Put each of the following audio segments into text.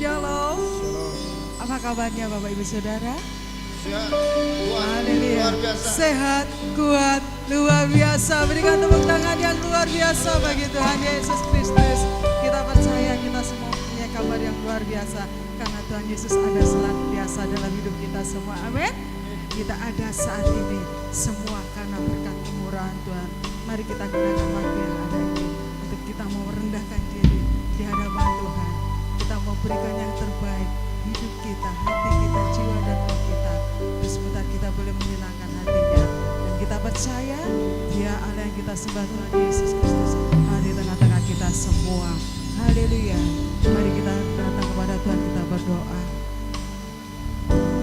Shalom. Apa kabarnya Bapak Ibu Saudara? Sehat, kuat, luar biasa. Sehat, kuat, luar biasa. Berikan tepuk tangan yang luar biasa bagi Tuhan Yesus Kristus. Kita percaya kita semua punya kabar yang luar biasa. Karena Tuhan Yesus ada senantiasa dalam hidup kita semua. Amin. Kita ada saat ini semua karena berkat kemurahan Tuhan. Mari kita gunakan waktu yang ada ini untuk kita mau merendahkan diri di hadapan Tuhan. Kita mau berikan yang terbaik hidup kita, hati kita, jiwa dan roh kita. Terus sebentar kita boleh menyenangkan hatinya. Dan kita percaya Dia Allah yang kita sembah, Tuhan Yesus Kristus, ada di tengah-tengah kita semua. Haleluya. Mari kita datang kepada Tuhan, kita berdoa.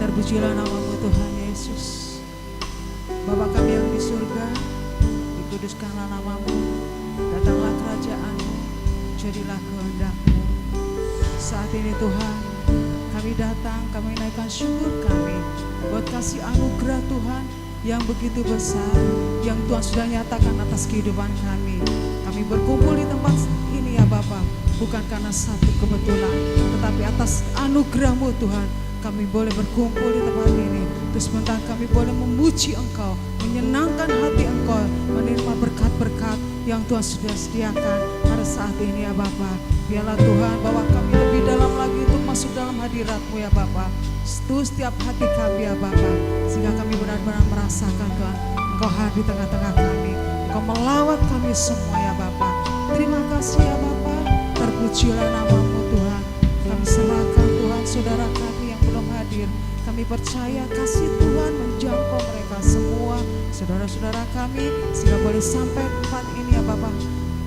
Terpujilah nama-Mu Tuhan Yesus. Bapa kami yang di surga, dikuduskanlah nama-Mu, datanglah kerajaan-Mu, jadilah kehendak-Mu. Saat ini Tuhan, kami datang, kami naikkan syukur kami buat kasih anugerah Tuhan yang begitu besar, yang Tuhan sudah nyatakan atas kehidupan kami. Kami berkumpul di tempat ini ya Bapa, bukan karena satu kebetulan, tetapi atas anugerah-Mu Tuhan, kami boleh berkumpul di tempat ini. Terus sebentar kami boleh memuji Engkau, menyenangkan hati Engkau, menerima berkat-berkat yang Tuhan sudah sediakan pada saat ini ya Bapa. Biarlah Tuhan bawa kami lebih dalam lagi untuk masuk dalam hadirat-Mu ya Bapa. Setiap hati kami ya Bapa, sehingga kami benar-benar merasakan Tuhan Engkau hadir di tengah-tengah kami, Engkau melawat kami semua ya Bapa. Terima kasih ya Bapa, terpujilah nama-Mu Tuhan. Kami serahkan Tuhan saudara kami yang belum hadir. Kami percaya kasih Tuhan menjangkau mereka semua, saudara-saudara kami, sehingga boleh sampai tempat ini ya Bapa,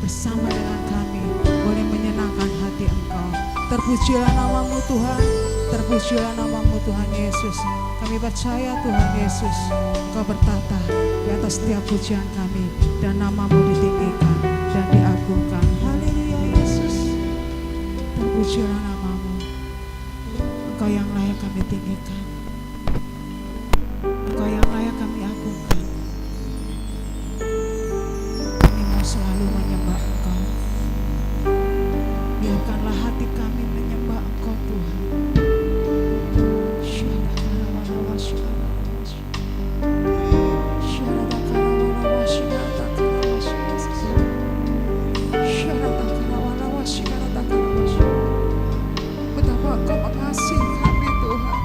bersama dengan kami, boleh menyenangkan hati Engkau. Terpujilah nama-Mu Tuhan, terpujilah nama-Mu Tuhan Yesus. Kami percaya Tuhan Yesus, Engkau bertata di atas setiap pujian kami, dan nama-Mu ditinggikan dan diagungkan. Haleluya Yesus, terpujilah nama-Mu. Engkau yang layak kami tinggikan, Engkau yang layak kami agungkan. Kami mau selalu menyembah Engkau. Biarkanlah hati kami menyembah Engkau Tuhan. Betapa Engkau mengasihi kami Tuhan.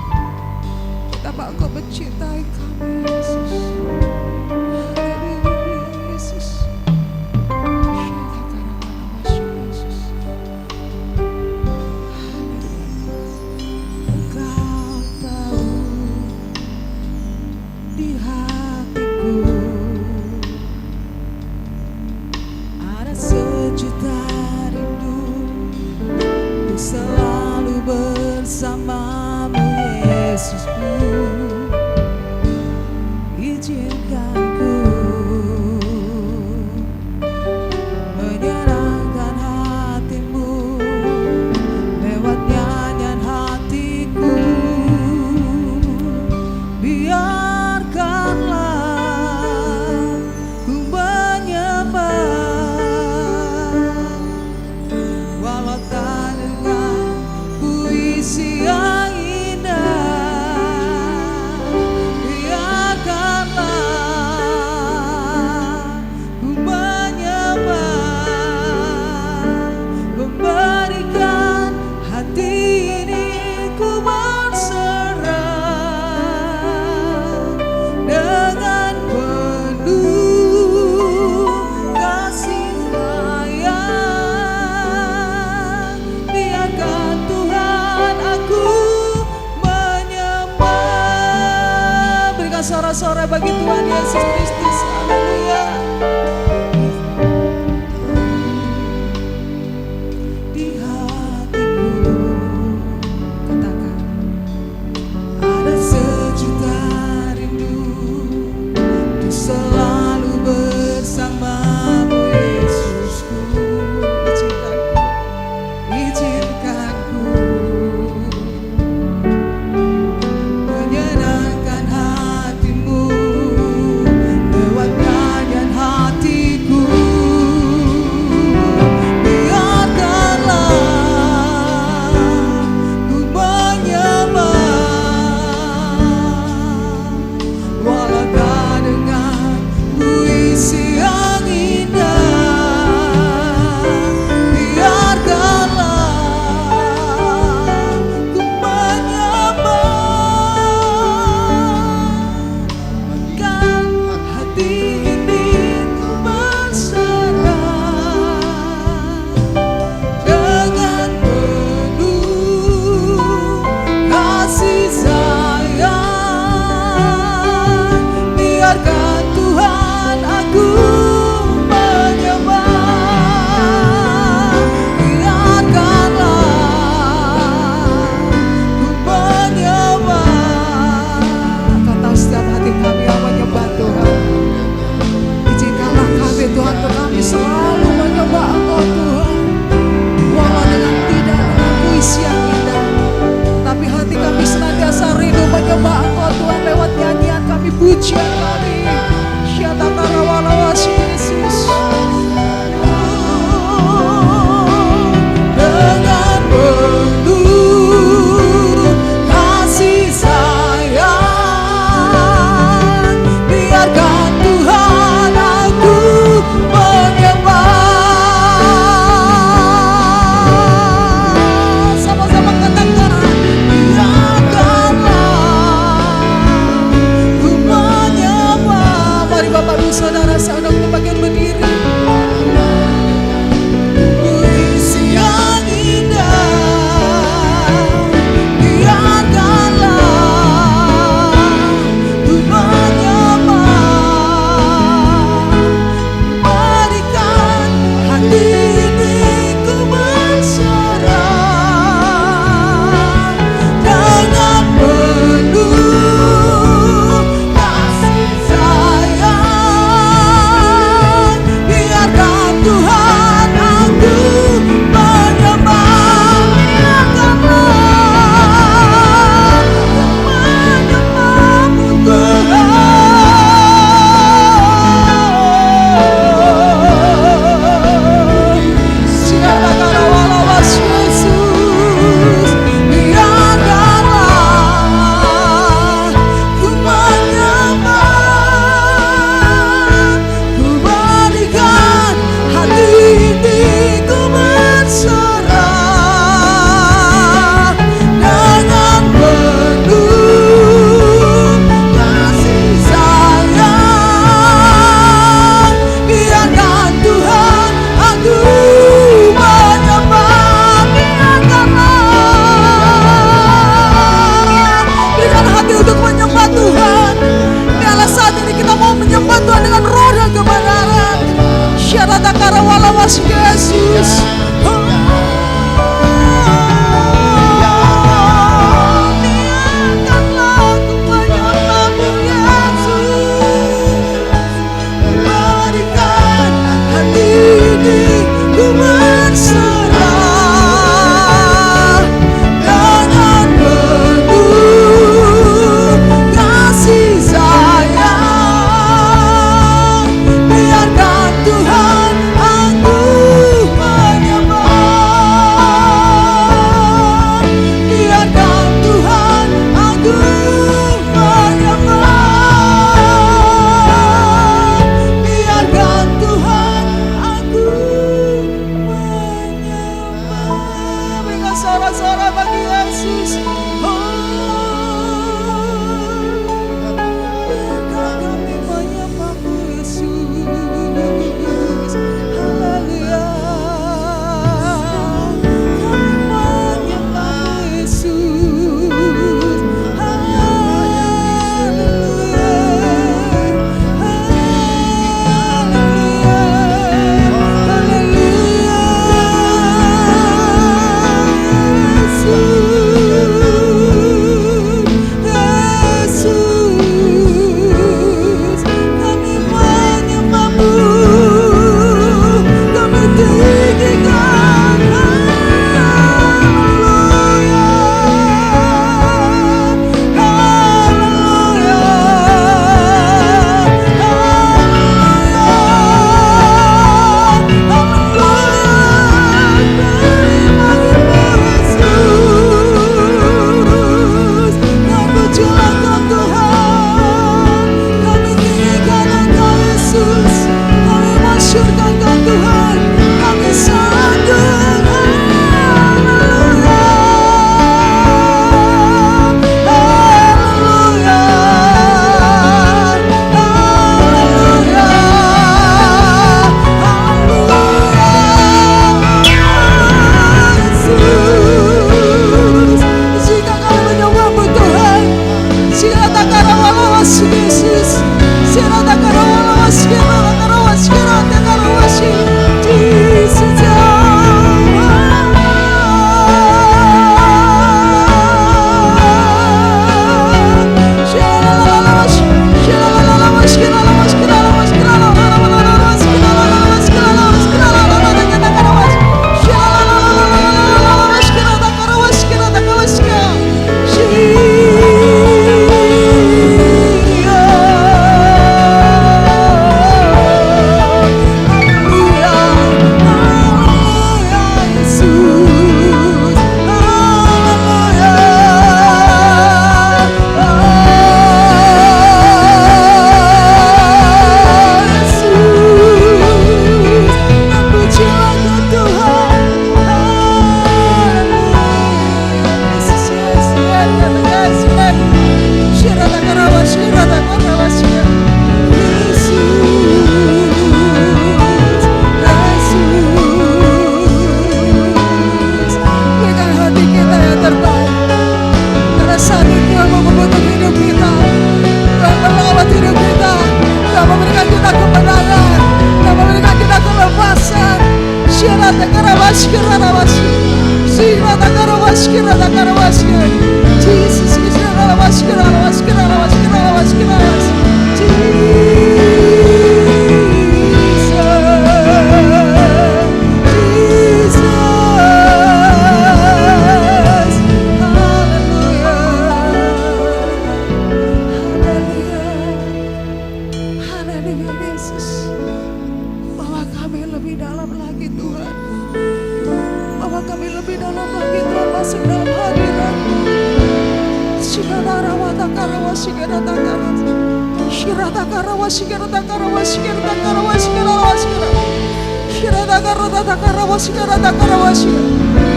Bapak Ibu Saudara, saudara untuk bagian berdiri. Puisi yang indah, biarkanlah ku menyembah, berikan hati ini ku berserah dengan penuh kasih sayang. Biarkan Tuhan aku menyembah, biarkanlah menyembahmu Tuhan. Siapa karawalah Yesus, biarkanlah ku menyembah, ku berikan hati ini ku berserah dengan penuh kasih sayang. Biarkan Tuhan aku menyembah, berikan hati untuk menyembah Tuhan. Biarlah saat ini kita mau menyembah Tuhan dengan roh dan kebenaran. Syarata karawala was Yesus. Biarkanlah ku menyembahmu Yesus. Berikan hati ini ku berserah dengan penuh kasih sayang. Biarkan Tuhan aku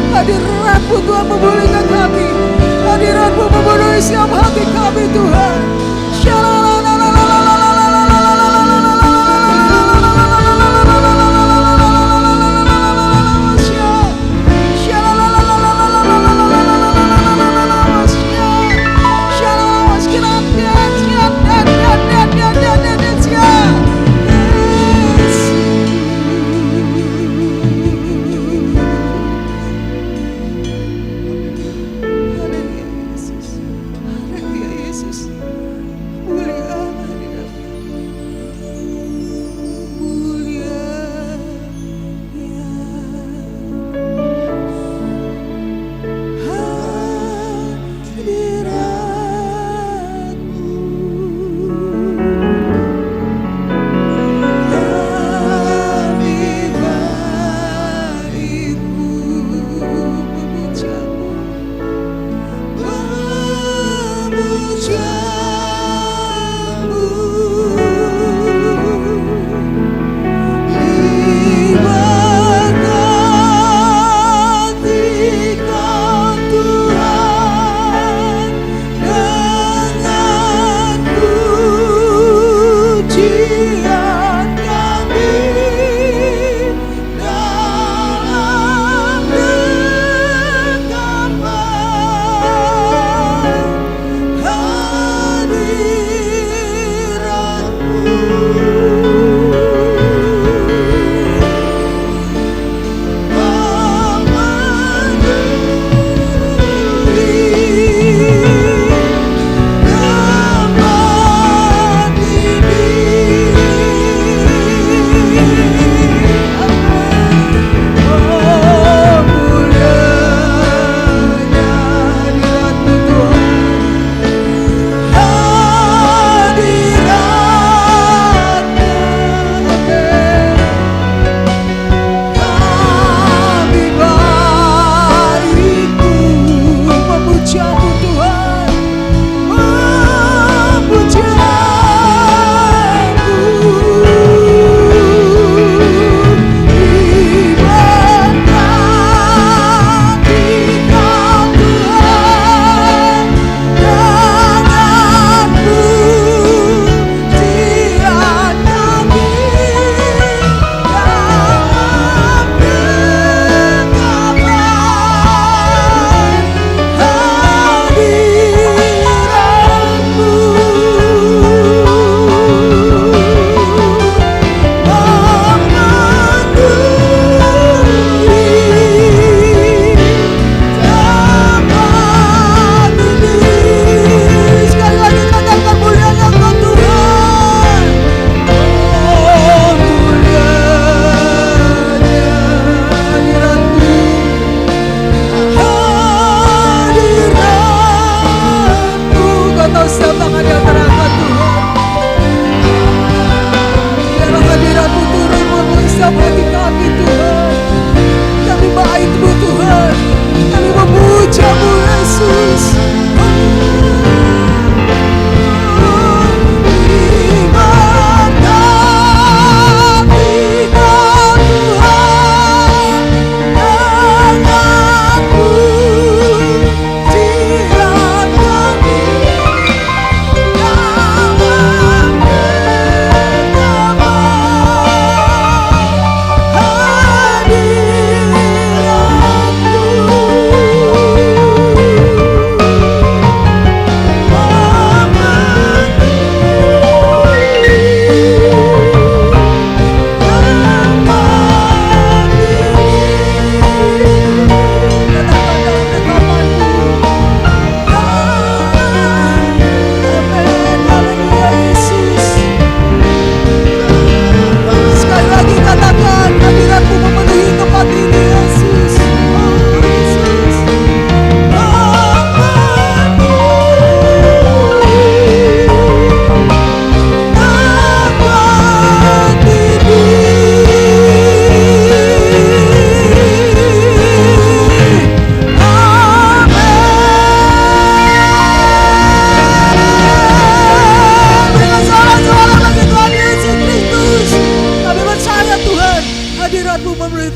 Hadiratmu Tuhan memulihkan kami, hadiratmu memenuhi setiap hati kami Tuhan. Yesus,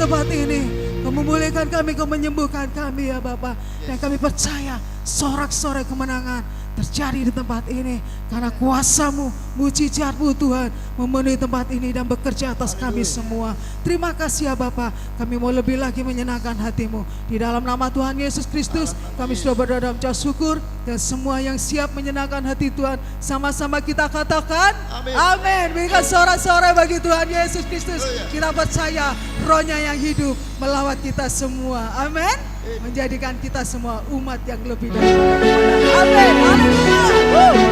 tempat ini. Kau memulihkan kami, Kau menyembuhkan kami ya Bapa. Dan kami percaya sorak-sorai kemenangan terjadi di tempat ini. Karena kuasa-Mu, mujizat-Mu Tuhan memenuhi tempat ini dan bekerja atas kami semua. Terima kasih ya Bapa. Kami mau lebih lagi menyenangkan hati-Mu. Di dalam nama Tuhan Yesus Kristus kami sudah berdoa dalam ucap syukur. Dan semua yang siap menyenangkan hati Tuhan, sama-sama kita katakan amin. Berikan sorak-sorai bagi Tuhan Yesus Kristus. Kita percaya Roh-Nya yang hidup melawat kita semua. Amin. Menjadikan kita semua umat yang lebih daripada pemenang. Amin.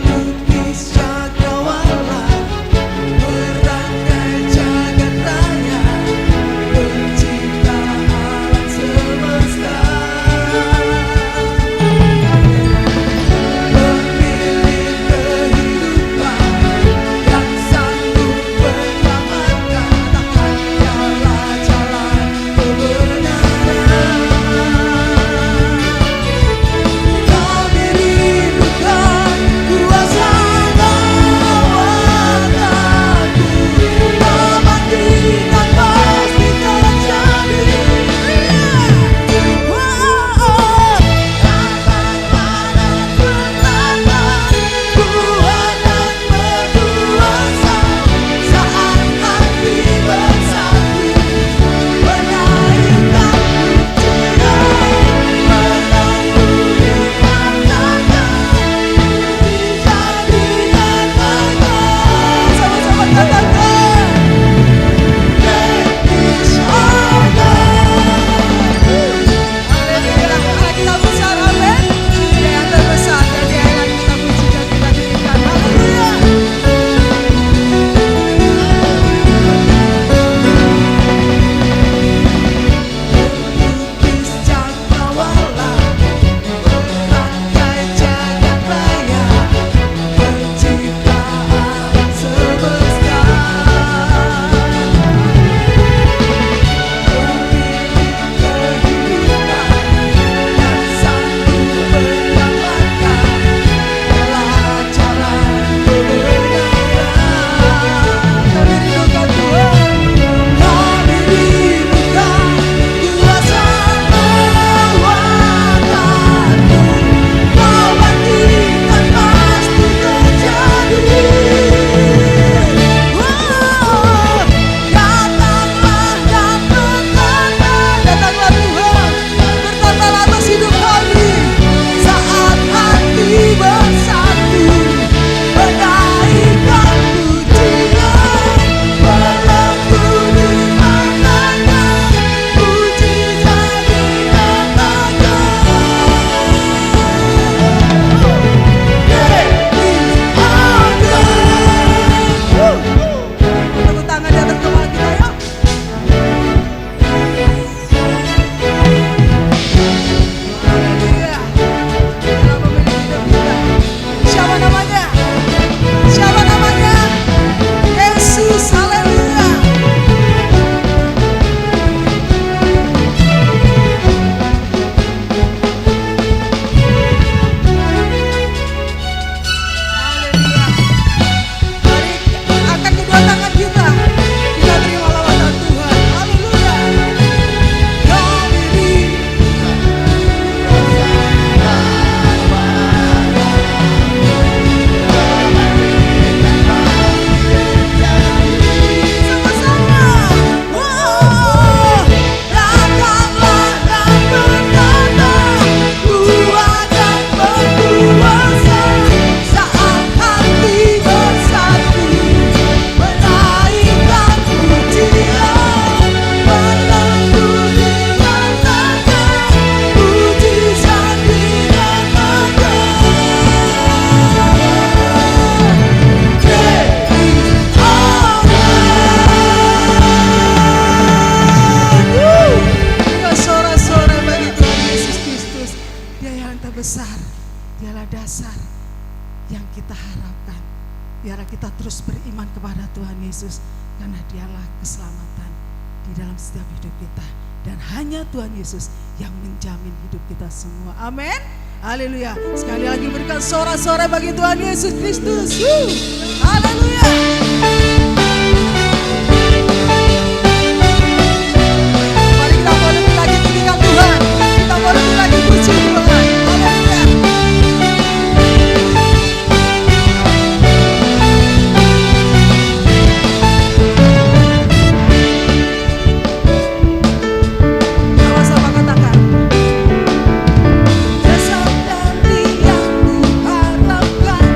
Melukis cakrawala, perangkai kita harapkan. Biarlah kita terus beriman kepada Tuhan Yesus, karena Dialah keselamatan di dalam setiap hidup kita. Dan hanya Tuhan Yesus yang menjamin hidup kita semua. Amin. Haleluya. Sekali lagi berikan sorak-sorai bagi Tuhan Yesus Kristus. Haleluya. Mari kita boleh lagi tinggikan Tuhan. Kita boleh lagi puji Tuhan. Haleluya. Sama-sama katakan. Sesuatu yang ku harapkan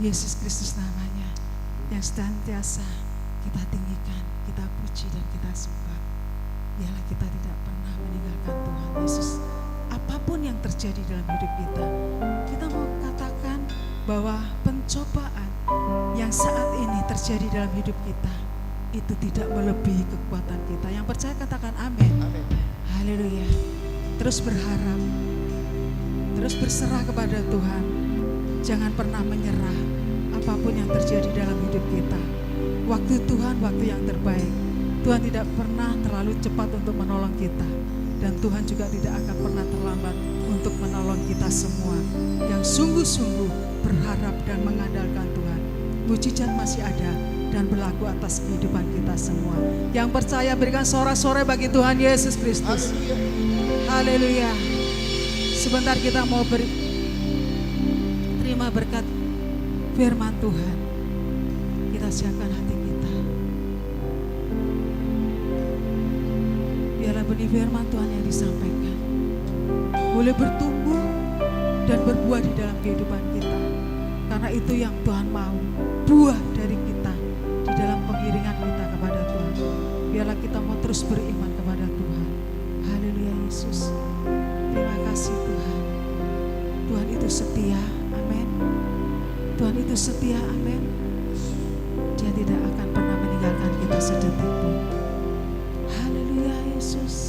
Yesus Kristus namanya yang senantiasa kita tinggikan, kita puji dan kita sembah. Biarlah kita tidak pernah meninggalkan Tuhan Yesus. Apapun yang terjadi dalam hidup kita, kita mau katakan bahwa pencobaan yang saat ini terjadi dalam hidup kita itu tidak melebihi kekuatan kita. Yang percaya katakan amin. Haleluya. Terus berharap, terus berserah kepada Tuhan. Jangan pernah menyerah apapun yang terjadi dalam hidup kita. Waktu Tuhan, waktu yang terbaik. Tuhan tidak pernah terlalu cepat untuk menolong kita, dan Tuhan juga tidak akan pernah terlambat untuk menolong kita semua yang sungguh-sungguh berharap dan mengandalkan Tuhan. Mujizat masih ada dan berlaku atas kehidupan kita semua. Yang percaya berikan sorak-sorai bagi Tuhan Yesus Kristus. Haleluya. Sebentar kita mau terima berkat firman Tuhan. Kita siapkan hati kita. Biarlah benih firman Tuhan yang disampaikan boleh bertumbuh dan berbuah di dalam kehidupan kita. Karena itu yang Tuhan mau, buah dari kita di dalam pengiringan kita kepada Tuhan. Biarlah kita mau terus beriman kepada Tuhan. Haleluya Yesus. Terima kasih Tuhan. Tuhan itu setia, amin. Tuhan itu setia, amin. Dia tidak akan pernah meninggalkan kita sedetik pun. Haleluya Yesus.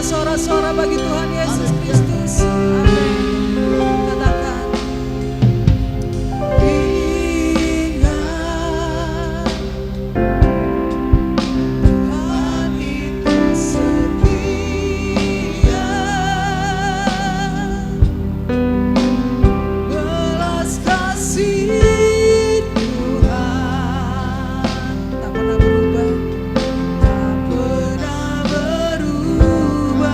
Sorak-sorai bagi Tuhan Yesus Kristus. Amin. Katakan, ingat Tuhan itu setia, belas kasih Tuhan tak pernah berubah, tak pernah berubah.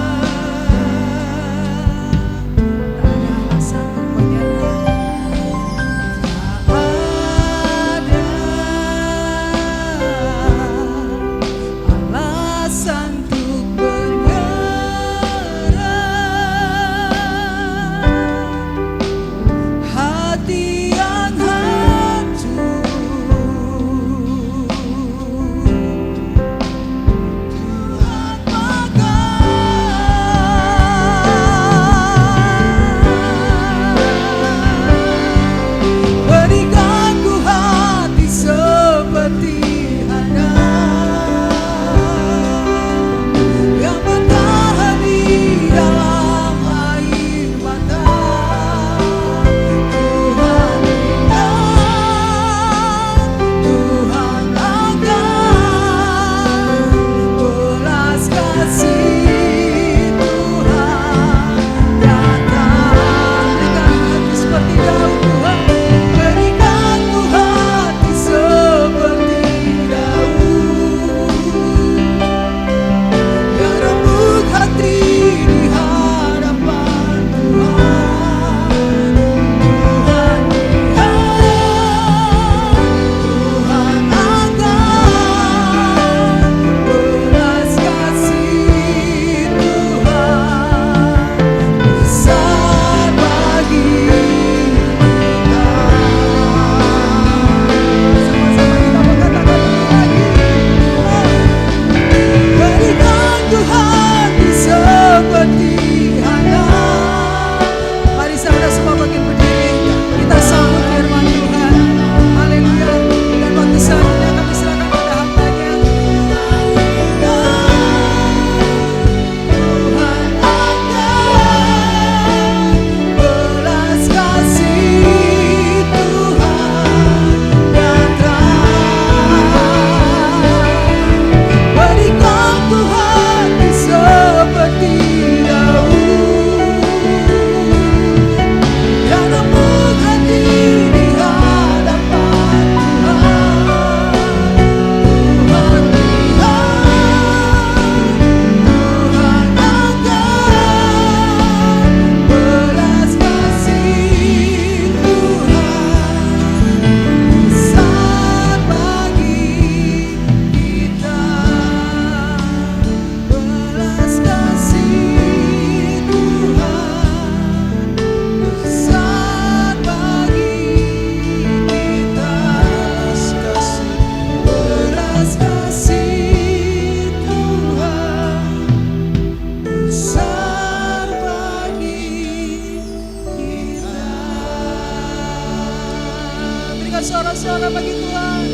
bersorak-sorak bagi Tuhan.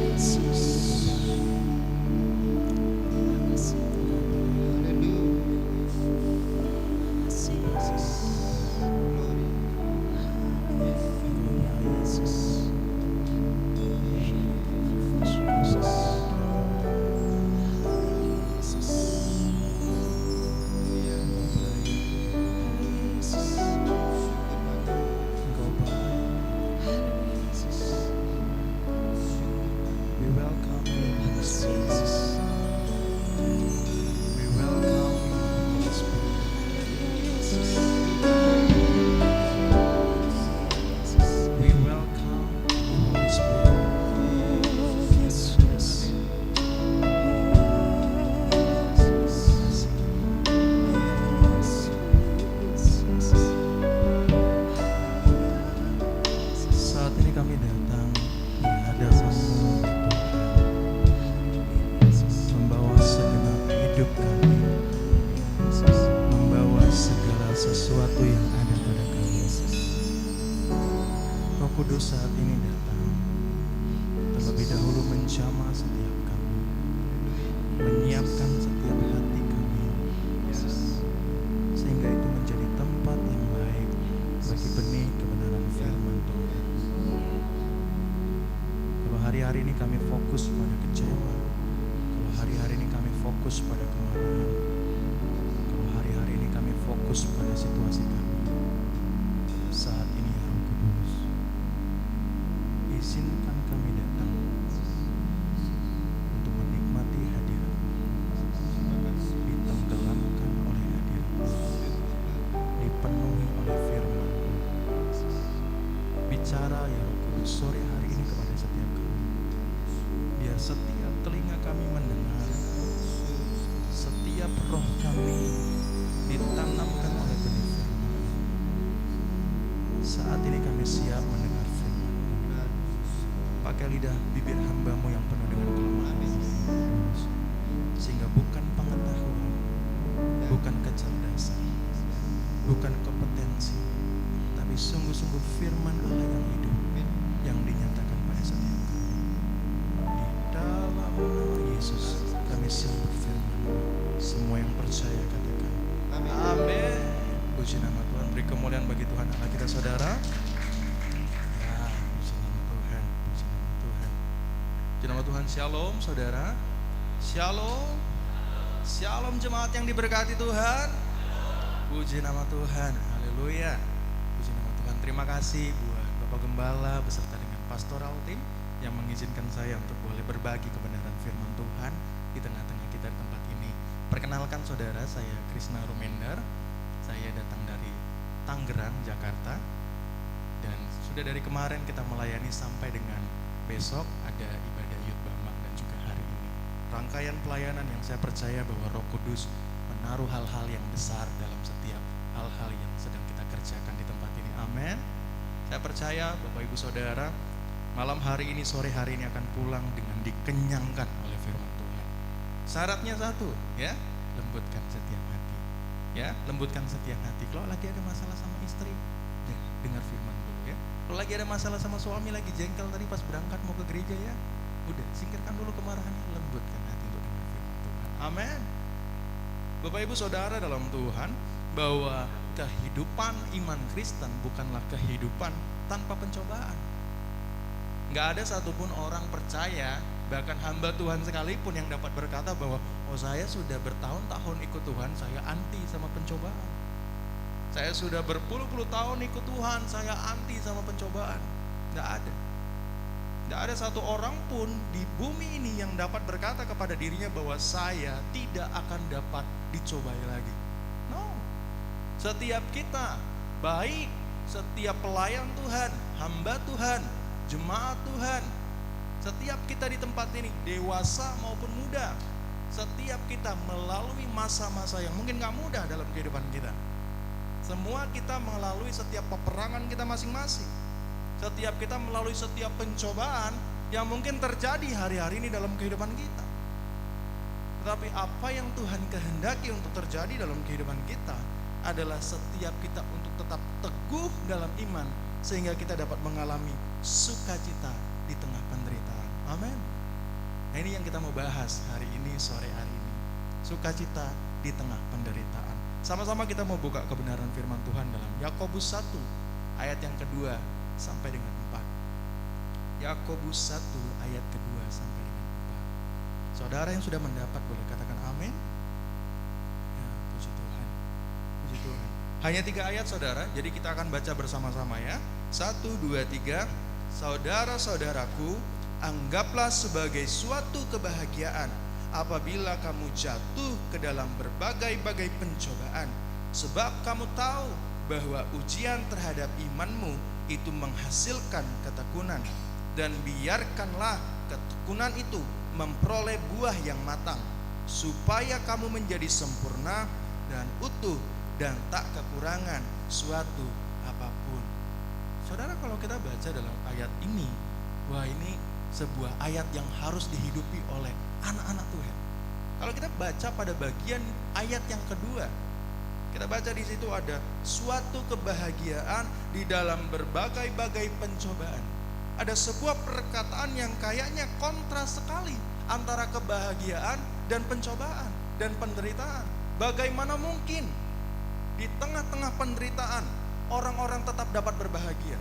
Yesus. We welcome you, Holy Spirit. We welcome you, Holy Spirit. We welcome you, Holy Spirit. Saat ini kami datang di hadapan-Mu, membawa segenap hidup kami, membawa segala sesuatu yang ada pada kami. Roh Kudus saat ini datang, terlebih dahulu menjamah setiap kami, menyiapkan setiap hati kami, sehingga itu menjadi tempat yang baik bagi benih kebenaran firman Tuhan. Kalau hari-hari ini kami fokus pada kecewa, kalau hari-hari ini kami fokus pada kemarahan, kalau hari-hari ini kami fokus pada situasi kami, saat ini ya Roh Kudus, izinkan kami datang untuk menikmati hadirat-Mu, ditenggelamkan oleh hadirat-Mu, dipenuhi oleh firman-Mu. Bicara ya Roh Kudus sore hari ini kepada setiap kami, biar setiap telinga kami mendengar, setiap roh kami ditanamkan oleh benih firman. Saat ini kami siap mendengar firman. Pakai lidah bibir hamba-Mu yang penuh dengan kelemahan, sehingga bukan pengetahuan, bukan kecerdasan, bukan kompetensi, tapi sungguh-sungguh firman Allah yang hidup, yang dinyatakan pada setiap kami. Di dalam nama Yesus kami siap berfirman. Semua yang percaya katakan amin. Puji nama Tuhan. Beri kemuliaan bagi Tuhan Allah kita, saudara. Ya, puji nama Tuhan, puji nama Tuhan. Puji nama Tuhan. Shalom saudara. Shalom. Shalom jemaat yang diberkati Tuhan. Puji nama Tuhan. Haleluya. Puji nama Tuhan. Terima kasih buat Bapak Gembala beserta dengan pastoral tim yang mengizinkan saya untuk boleh berbagi kebenaran firman Tuhan di tengah-tengah kita di tempat ini. Perkenalkan saudara, saya Krisna Rumendar. Saya datang dari Tangerang, Jakarta. Dan sudah dari kemarin kita melayani sampai dengan besok ada ibadah Yud Bambang dan juga hari ini. Rangkaian pelayanan yang saya percaya bahwa Roh Kudus menaruh hal-hal yang besar dalam setiap hal-hal yang sedang kita kerjakan di tempat ini. Amin. Saya percaya Bapak Ibu Saudara, malam hari ini, sore hari ini akan pulang dengan dikenyangkan oleh firman Tuhan. Syaratnya satu, ya, lembutkan setiap hati. Ya, lembutkan setiap hati. Kalau lagi ada masalah sama istri, ya, dengar firman dulu ya. Kalau lagi ada masalah sama suami, lagi jengkel tadi pas berangkat mau ke gereja ya, udah singkirkan dulu kemarahannya, lembutkan hati untuk dengar firman Tuhan. Amin. Bapak Ibu Saudara dalam Tuhan, bahwa kehidupan iman Kristen bukanlah kehidupan tanpa pencobaan. Gak ada satupun orang percaya, bahkan hamba Tuhan sekalipun yang dapat berkata bahwa oh saya sudah bertahun-tahun ikut Tuhan, saya anti sama pencobaan. Saya sudah berpuluh-puluh tahun ikut Tuhan, saya anti sama pencobaan. Gak ada. Gak ada satu orang pun di bumi ini yang dapat berkata kepada dirinya bahwa saya tidak akan dapat dicobai lagi. No. Setiap kita, baik setiap pelayan Tuhan, hamba Tuhan, jemaat Tuhan, setiap kita di tempat ini, dewasa maupun muda, setiap kita melalui masa-masa yang mungkin gak mudah dalam kehidupan kita. Semua kita melalui setiap peperangan kita masing-masing. Setiap kita melalui setiap pencobaan yang mungkin terjadi hari-hari ini dalam kehidupan kita. Tetapi apa yang Tuhan kehendaki untuk terjadi dalam kehidupan kita adalah setiap kita untuk tetap teguh dalam iman, sehingga kita dapat mengalami sukacita di tengah penderitaan. Amin. Nah, ini yang kita mau bahas hari ini, sore hari ini. Sukacita di tengah penderitaan. Sama-sama kita mau buka kebenaran firman Tuhan dalam Yakobus 1 ayat yang kedua sampai dengan 4. Yakobus 1 ayat kedua sampai dengan 4. Saudara yang sudah mendapat boleh katakan amin. Ya, puji Tuhan. Puji Tuhan. Hanya 3 ayat saudara, jadi kita akan baca bersama-sama ya. 1, 2, 3. Saudara-saudaraku, anggaplah sebagai suatu kebahagiaan apabila kamu jatuh ke dalam berbagai-bagai pencobaan, sebab kamu tahu bahwa ujian terhadap imanmu itu menghasilkan ketekunan, dan biarkanlah ketekunan itu memperoleh buah yang matang, supaya kamu menjadi sempurna dan utuh dan tak kekurangan suatu apapun. Saudara, kalau kita baca dalam ayat ini, wah, ini sebuah ayat yang harus dihidupi oleh anak-anak Tuhan. Kalau kita baca pada bagian ayat yang kedua, kita baca di situ ada suatu kebahagiaan di dalam berbagai-bagai pencobaan. Ada sebuah perkataan yang kayaknya kontras sekali antara kebahagiaan dan pencobaan dan penderitaan. Bagaimana mungkin di tengah-tengah penderitaan orang-orang tetap dapat berbahagia?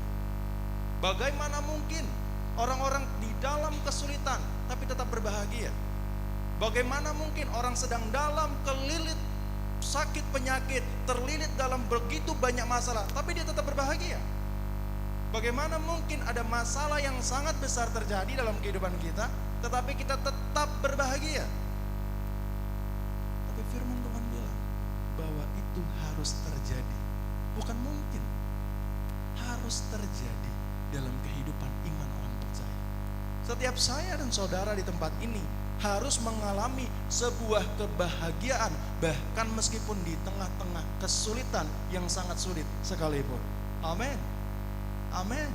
Bagaimana mungkin orang-orang di dalam kesulitan tapi tetap berbahagia? Bagaimana mungkin orang sedang dalam kelilit sakit penyakit, terlilit dalam begitu banyak masalah, tapi dia tetap berbahagia? Bagaimana mungkin ada masalah yang sangat besar terjadi dalam kehidupan kita, tetapi kita tetap berbahagia? Tapi firman Tuhan bilang bahwa itu harus terjadi. Bukan mungkin, harus terjadi dalam kehidupan iman orang percaya. Setiap saya dan saudara di tempat ini harus mengalami sebuah kebahagiaan, bahkan meskipun di tengah-tengah kesulitan yang sangat sulit sekalipun. Amin. Amin.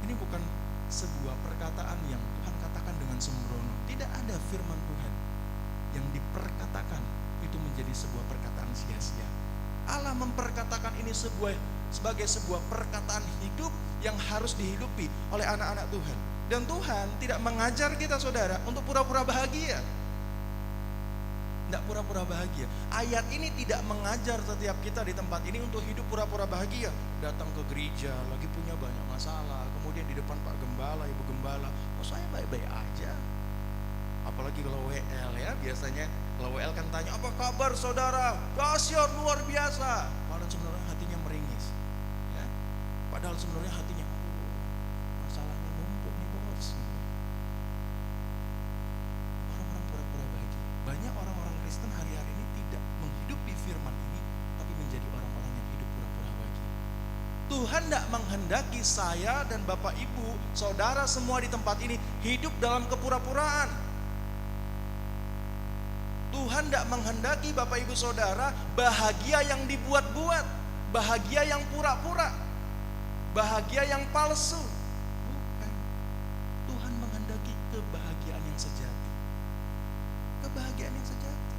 Ini bukan sebuah perkataan yang Tuhan katakan dengan sembrono. Tidak ada firman Tuhan yang diperkatakan itu menjadi sebuah perkataan sia-sia. Allah memperkatakan ini sebagai sebuah perkataan hidup yang harus dihidupi oleh anak-anak Tuhan. Dan Tuhan tidak mengajar kita saudara untuk pura-pura bahagia. Tidak pura-pura bahagia. Ayat ini tidak mengajar setiap kita di tempat ini untuk hidup pura-pura bahagia. Datang ke gereja, lagi punya banyak masalah, kemudian di depan Pak Gembala, Ibu Gembala, oh saya baik-baik aja. Apalagi kalau WL ya, biasanya kalau WL kan tanya, apa kabar saudara? Dahsyat, luar biasa. Padahal sebenarnya hatinya meringis ya. Padahal sebenarnya hatinya masalahnya numpuk nih bos. Orang-orang pura-pura bahagia. Banyak orang-orang Kristen hari-hari ini tidak menghidupi firman ini, tapi menjadi orang-orang yang hidup pura-pura bahagia. Tuhan tidak menghendaki saya dan Bapak Ibu, saudara semua di tempat ini hidup dalam kepura-puraan. Tuhan tidak menghendaki Bapak Ibu Saudara bahagia yang dibuat-buat, bahagia yang pura-pura, bahagia yang palsu. Bukan. Tuhan menghendaki kebahagiaan yang sejati. Kebahagiaan yang sejati.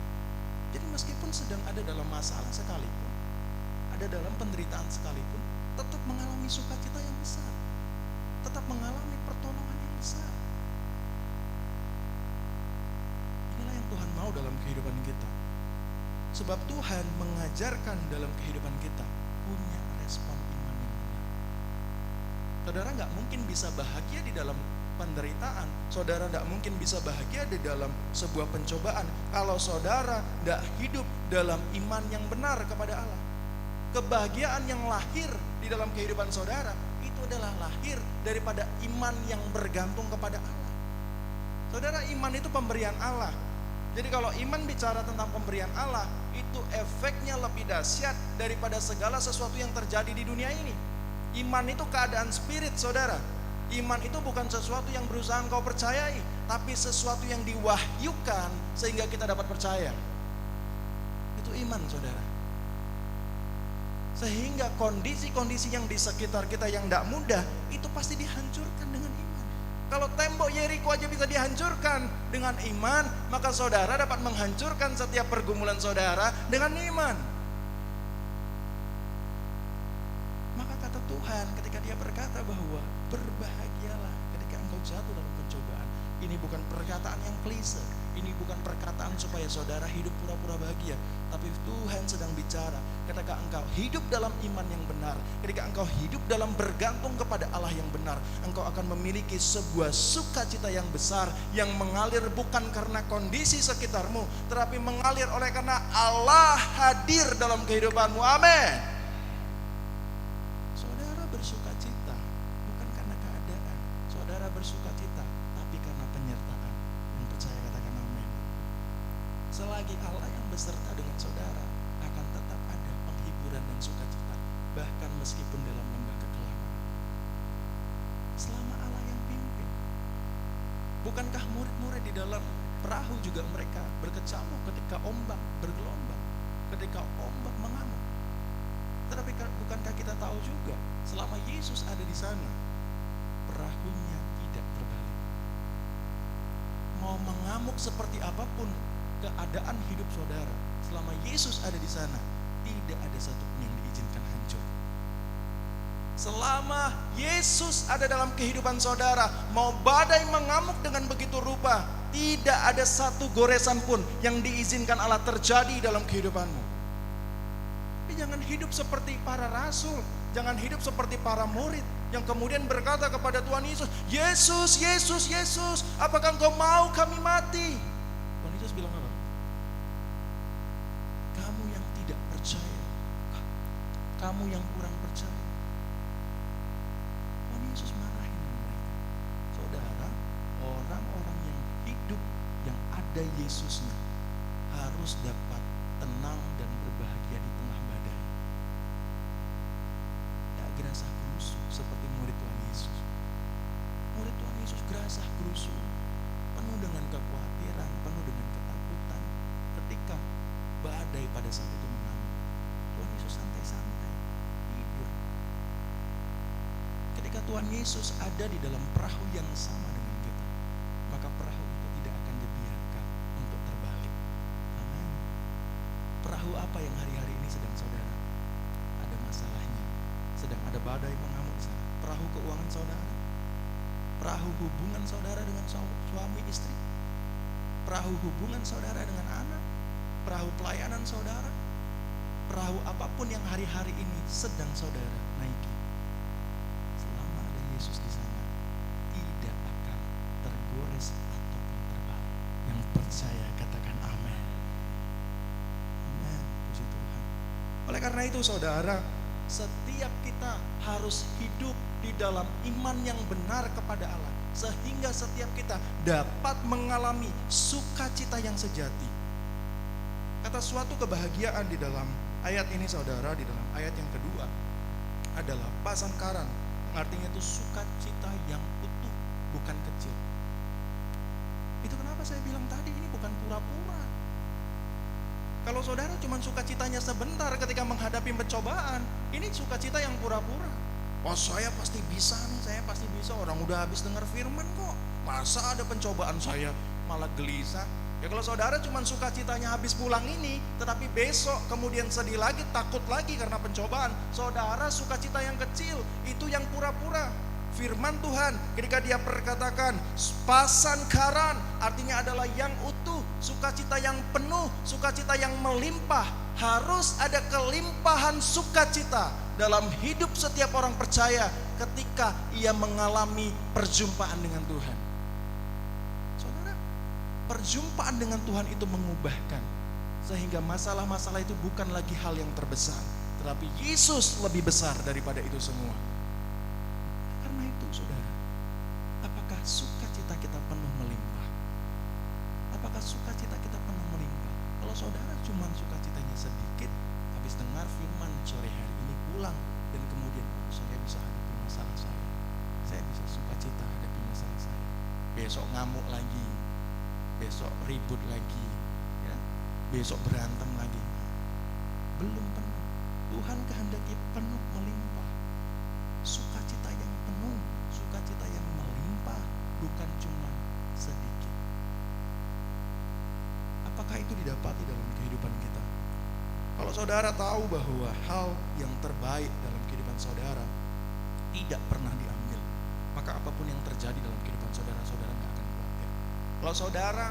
Jadi meskipun sedang ada dalam masalah sekalipun, ada dalam penderitaan sekalipun, tetap mengalami sukacita yang besar, tetap mengalami pertolongan yang besar. Inilah yang Tuhan mau dalam kehidupan kita. Sebab Tuhan mengajarkan dalam kehidupan kita punya respon iman yang benar. Saudara nggak mungkin bisa bahagia di dalam penderitaan. Saudara nggak mungkin bisa bahagia di dalam sebuah pencobaan kalau saudara nggak hidup dalam iman yang benar kepada Allah. Kebahagiaan yang lahir di dalam kehidupan saudara itu adalah lahir daripada iman yang bergantung kepada Allah. Saudara, iman itu pemberian Allah. Jadi kalau iman bicara tentang pemberian Allah, itu efeknya lebih dahsyat daripada segala sesuatu yang terjadi di dunia ini. Iman itu keadaan spirit, saudara. Iman itu bukan sesuatu yang berusaha engkau percayai, tapi sesuatu yang diwahyukan sehingga kita dapat percaya. Itu iman, saudara. Sehingga kondisi-kondisi yang di sekitar kita yang tidak mudah, itu pasti dihancurkan dengan iman. Kalau tembok Yeriko aja bisa dihancurkan dengan iman, maka saudara dapat menghancurkan setiap pergumulan saudara dengan iman. Tuhan ketika dia berkata bahwa berbahagialah ketika engkau jatuh dalam pencobaan. Ini bukan perkataan yang klise, ini bukan perkataan supaya saudara hidup pura-pura bahagia, tapi Tuhan sedang bicara ketika engkau hidup dalam iman yang benar, ketika engkau hidup dalam bergantung kepada Allah yang benar, engkau akan memiliki sebuah sukacita yang besar yang mengalir bukan karena kondisi sekitarmu, tetapi mengalir oleh karena Allah hadir dalam kehidupanmu. Amin. Saudara bersukacita bukan karena keadaan, saudara bersukacita tapi karena penyertaan. Yang percaya katakan amin. Selagi Allah yang beserta dengan saudara, akan tetap ada penghiburan dan sukacita, bahkan meskipun dalam lembah kekelaman. Selama Allah yang pimpin. Bukankah murid-murid di dalam perahu juga mereka berkecamuk ketika ombak bergelombang, ketika ombak mengamuk? Tetapi bukankah kita tahu juga selama Yesus ada di sana, perahunya tidak terbalik. Mau mengamuk seperti apapun keadaan hidup saudara, selama Yesus ada di sana, tidak ada satupun yang diizinkan hancur. Selama Yesus ada dalam kehidupan saudara, mau badai mengamuk dengan begitu rupa, tidak ada satu goresan pun yang diizinkan Allah terjadi dalam kehidupanmu. Jangan hidup seperti para rasul, jangan hidup seperti para murid yang kemudian berkata kepada Tuhan Yesus, Yesus, Yesus, Yesus, apakah engkau mau kami mati? Tuhan Yesus bilang apa? Kamu yang tidak percaya, kamu yang kurang percaya. Tuhan Yesus marahin mereka. Saudara, orang-orang yang hidup yang ada Yesusnya harus dapat tenang dan berbahagia di tengah badai. Tidak gerasah gerusu seperti murid Tuhan Yesus. Murid Tuhan Yesus gerasah gerusu, penuh dengan kekhawatiran, penuh dengan ketakutan ketika badai pada saat itu mengamuk. Tuhan Yesus santai-santai tidur. Ketika Tuhan Yesus ada di dalam perahu yang sama dengan kita, maka perahu itu tidak akan dibiarkan untuk terbalik. Amin. Perahu apa yang hari-hari ini sedang saudara ada masalahnya, sedang ada badai mengamuk di sana? Perahu keuangan saudara, perahu hubungan saudara dengan suami istri, perahu hubungan saudara dengan anak, perahu pelayanan saudara, perahu apapun yang hari-hari ini sedang saudara naiki. Selama ada Yesus di sana, tidak akan tergores ataupun terbalik. Yang percaya katakan amin. Amin, puji Tuhan. Oleh karena itu saudara, setiap kita harus hidup di dalam iman yang benar kepada Allah, sehingga setiap kita dapat mengalami sukacita yang sejati. Kata suatu kebahagiaan di dalam ayat ini saudara, di dalam ayat yang kedua adalah pasangkaran, artinya itu sukacita yang utuh, bukan kecil. Itu kenapa saya bilang tadi ini bukan pura-pura. Kalau saudara cuma sukacitanya sebentar ketika menghadapi pencobaan, ini sukacita yang pura-pura. Oh, saya pasti bisa nih, saya pasti bisa, orang udah habis dengar firman kok, masa ada pencobaan saya malah gelisah. Ya kalau saudara cuma sukacitanya habis pulang ini, tetapi besok kemudian sedih lagi, takut lagi karena pencobaan, saudara sukacita yang kecil, itu yang pura-pura. Firman Tuhan ketika dia perkatakan pasangkaran, artinya adalah yang utuh, sukacita yang penuh, sukacita yang melimpah. Harus ada kelimpahan sukacita dalam hidup setiap orang percaya ketika ia mengalami perjumpaan dengan Tuhan. Saudara, perjumpaan dengan Tuhan itu mengubahkan, sehingga masalah-masalah itu bukan lagi hal yang terbesar, tetapi Yesus lebih besar daripada itu semua. Karena itu saudara, apakah sukacita kita penuh melimpah? Apakah sukacita kita penuh melimpah? Kalau saudara cuma sukacitanya sedikit, habis dengar firman sore hari ini pulang, dan kemudian saya bisa hadapi masalah saya bisa sukacita hadapi masalah saya. Besok ngamuk lagi, besok ribut lagi, ya, besok berantem lagi. Belum penuh. Tuhan kehendaki penuh melimpah, sukacita yang penuh, sukacita yang melimpah, bukan cuma sedikit. Apakah itu didapati dalam kehidupan kita? Kalau saudara tahu bahwa hal yang terbaik dalam kehidupan saudara tidak pernah diambil, maka apapun yang terjadi dalam kehidupan saudara, saudara gak akan khawatir. Kalau saudara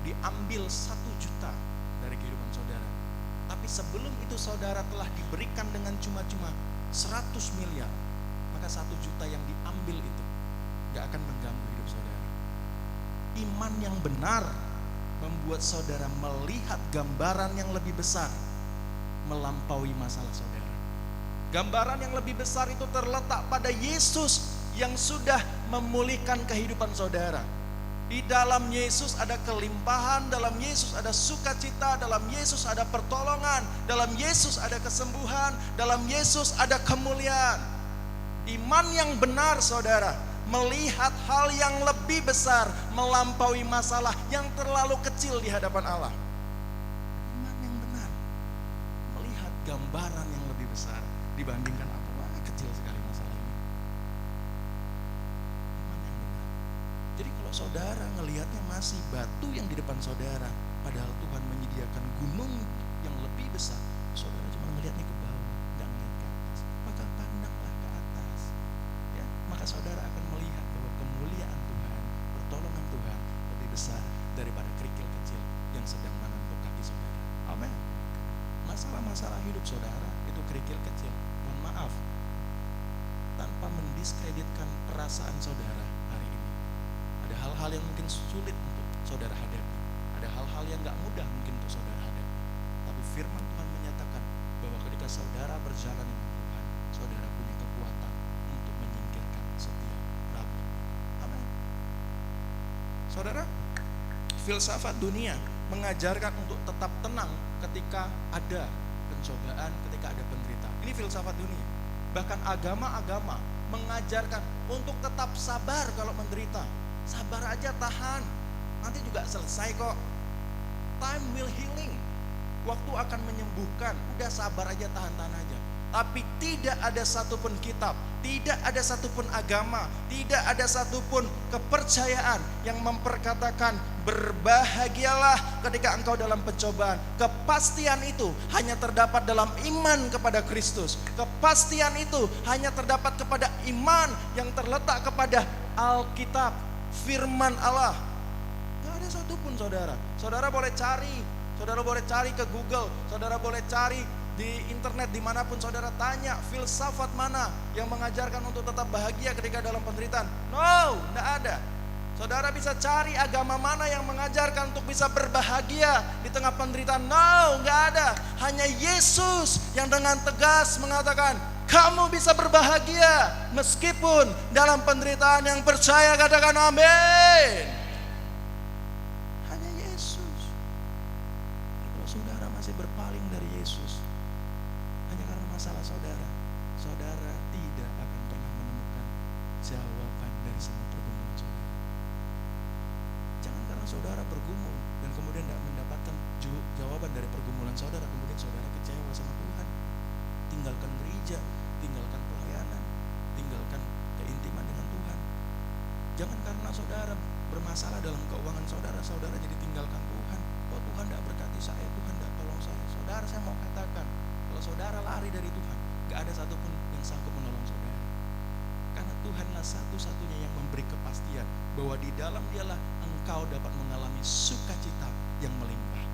diambil 1 juta dari kehidupan saudara, tapi sebelum itu saudara telah diberikan dengan cuma-cuma 100 miliar, maka 1 juta yang diambil itu gak akan mengganggu hidup saudara. Iman yang benar membuat saudara melihat gambaran yang lebih besar melampaui masalah saudara. Gambaran yang lebih besar itu terletak pada Yesus yang sudah memulihkan kehidupan saudara. Di dalam Yesus ada kelimpahan, dalam Yesus ada sukacita, dalam Yesus ada pertolongan, dalam Yesus ada kesembuhan, dalam Yesus ada kemuliaan. Iman yang benar saudara, melihat hal yang lebih besar melampaui masalah yang terlalu kecil di hadapan Allah. Iman yang benar melihat gambaran yang lebih besar dibandingkan apa? Wah, kecil sekali masalah ini. Iman yang benar. Jadi kalau saudara ngelihatnya masih batu yang di depan saudara, padahal Tuhan menyediakan gunung yang lebih besar, saudara cuma melihatnya ke bawah, nggak melihat ke atas, maka pandanglah ke atas. Ya, maka saudara akan melihat bahwa kemuliaan Tuhan, pertolongan Tuhan lebih besar daripada kerikil kecil yang sedang menentuk kaki saudara. Amin. Masalah-masalah hidup saudara itu kerikil kecil, mohon maaf, tanpa mendiskreditkan perasaan saudara hari ini. Ada hal-hal yang mungkin sulit untuk saudara hadapi, ada hal-hal yang gak mudah mungkin untuk saudara hadapi, tapi firman Tuhan menyatakan bahwa ketika saudara berjalan dengan Tuhan, saudara punya kekuatan untuk menyingkirkan setiap problem. Amin. Saudara, filsafat dunia mengajarkan untuk tetap tenang ketika ada pencobaan, ketika ada penderitaan. Ini filsafat dunia. Bahkan agama-agama mengajarkan untuk tetap sabar kalau menderita. Sabar aja, tahan, nanti juga selesai kok. Time will healing. Waktu akan menyembuhkan. Udah sabar aja, tahan-tahan aja. Tapi tidak ada satupun kitab, tidak ada satupun agama, tidak ada satupun kepercayaan yang memperkatakan berbahagialah ketika engkau dalam pencobaan. Kepastian itu hanya terdapat dalam iman kepada Kristus. Kepastian itu hanya terdapat kepada iman yang terletak kepada Alkitab, firman Allah. Gak ada satupun saudara. Saudara boleh cari ke Google, saudara boleh cari di internet dimanapun saudara, tanya filsafat mana yang mengajarkan untuk tetap bahagia ketika dalam penderitaan. No, tidak ada. Saudara bisa cari agama mana yang mengajarkan untuk bisa berbahagia di tengah penderitaan. No, nggak ada. Hanya Yesus yang dengan tegas mengatakan kamu bisa berbahagia meskipun dalam penderitaan. Yang percaya katakan amin. Hanya Yesus. Kalau saudara masih berpaling dari Yesus hanya karena masalah saudara, saudara tidak akan pernah menemukan jawaban dari semua pergumulan saudara. Jangan karena saudara bergumul dan kemudian tidak mendapatkan jawaban dari pergumulan saudara, kemudian saudara kecewa sama Tuhan. Tinggalkan gereja, tinggalkan pelayanan, tinggalkan keintiman dengan Tuhan. Jangan karena saudara bermasalah dalam keuangan saudara, saudara jadi tinggalkan Tuhan. Oh, Tuhan tidak berkati saya, Tuhan tidak tolong saya. Saudara, saya mau katakan, kalau saudara lari dari Tuhan, gak ada satupun yang sanggup menolong saudara. Karena Tuhanlah satu-satunya yang memberi kepastian bahwa di dalam Dialah engkau dapat mengalami sukacita yang melimpah.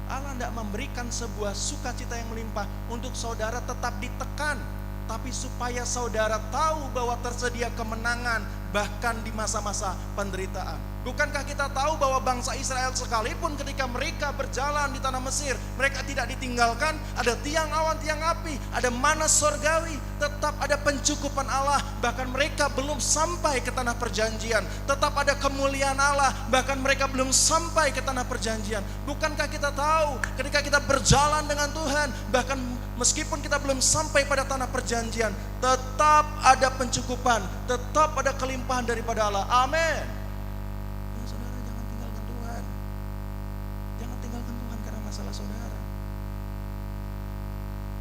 Allah tidak memberikan sebuah sukacita yang melimpah untuk saudara tetap ditekan, tapi supaya saudara tahu bahwa tersedia kemenangan bahkan di masa-masa penderitaan. Bukankah kita tahu bahwa bangsa Israel sekalipun ketika mereka berjalan di tanah Mesir, mereka tidak ditinggalkan, ada tiang awan, tiang api, ada mana sorgawi, tetap ada pencukupan Allah, bahkan mereka belum sampai ke tanah perjanjian, tetap ada kemuliaan Allah, bahkan mereka belum sampai ke tanah perjanjian. Bukankah kita tahu ketika kita berjalan dengan Tuhan, bahkan meskipun kita belum sampai pada tanah perjanjian, tetap ada pencukupan, tetap ada kelimpahan daripada Allah. Amin. Saudara, jangan tinggalkan Tuhan. Jangan tinggalkan Tuhan karena masalah saudara.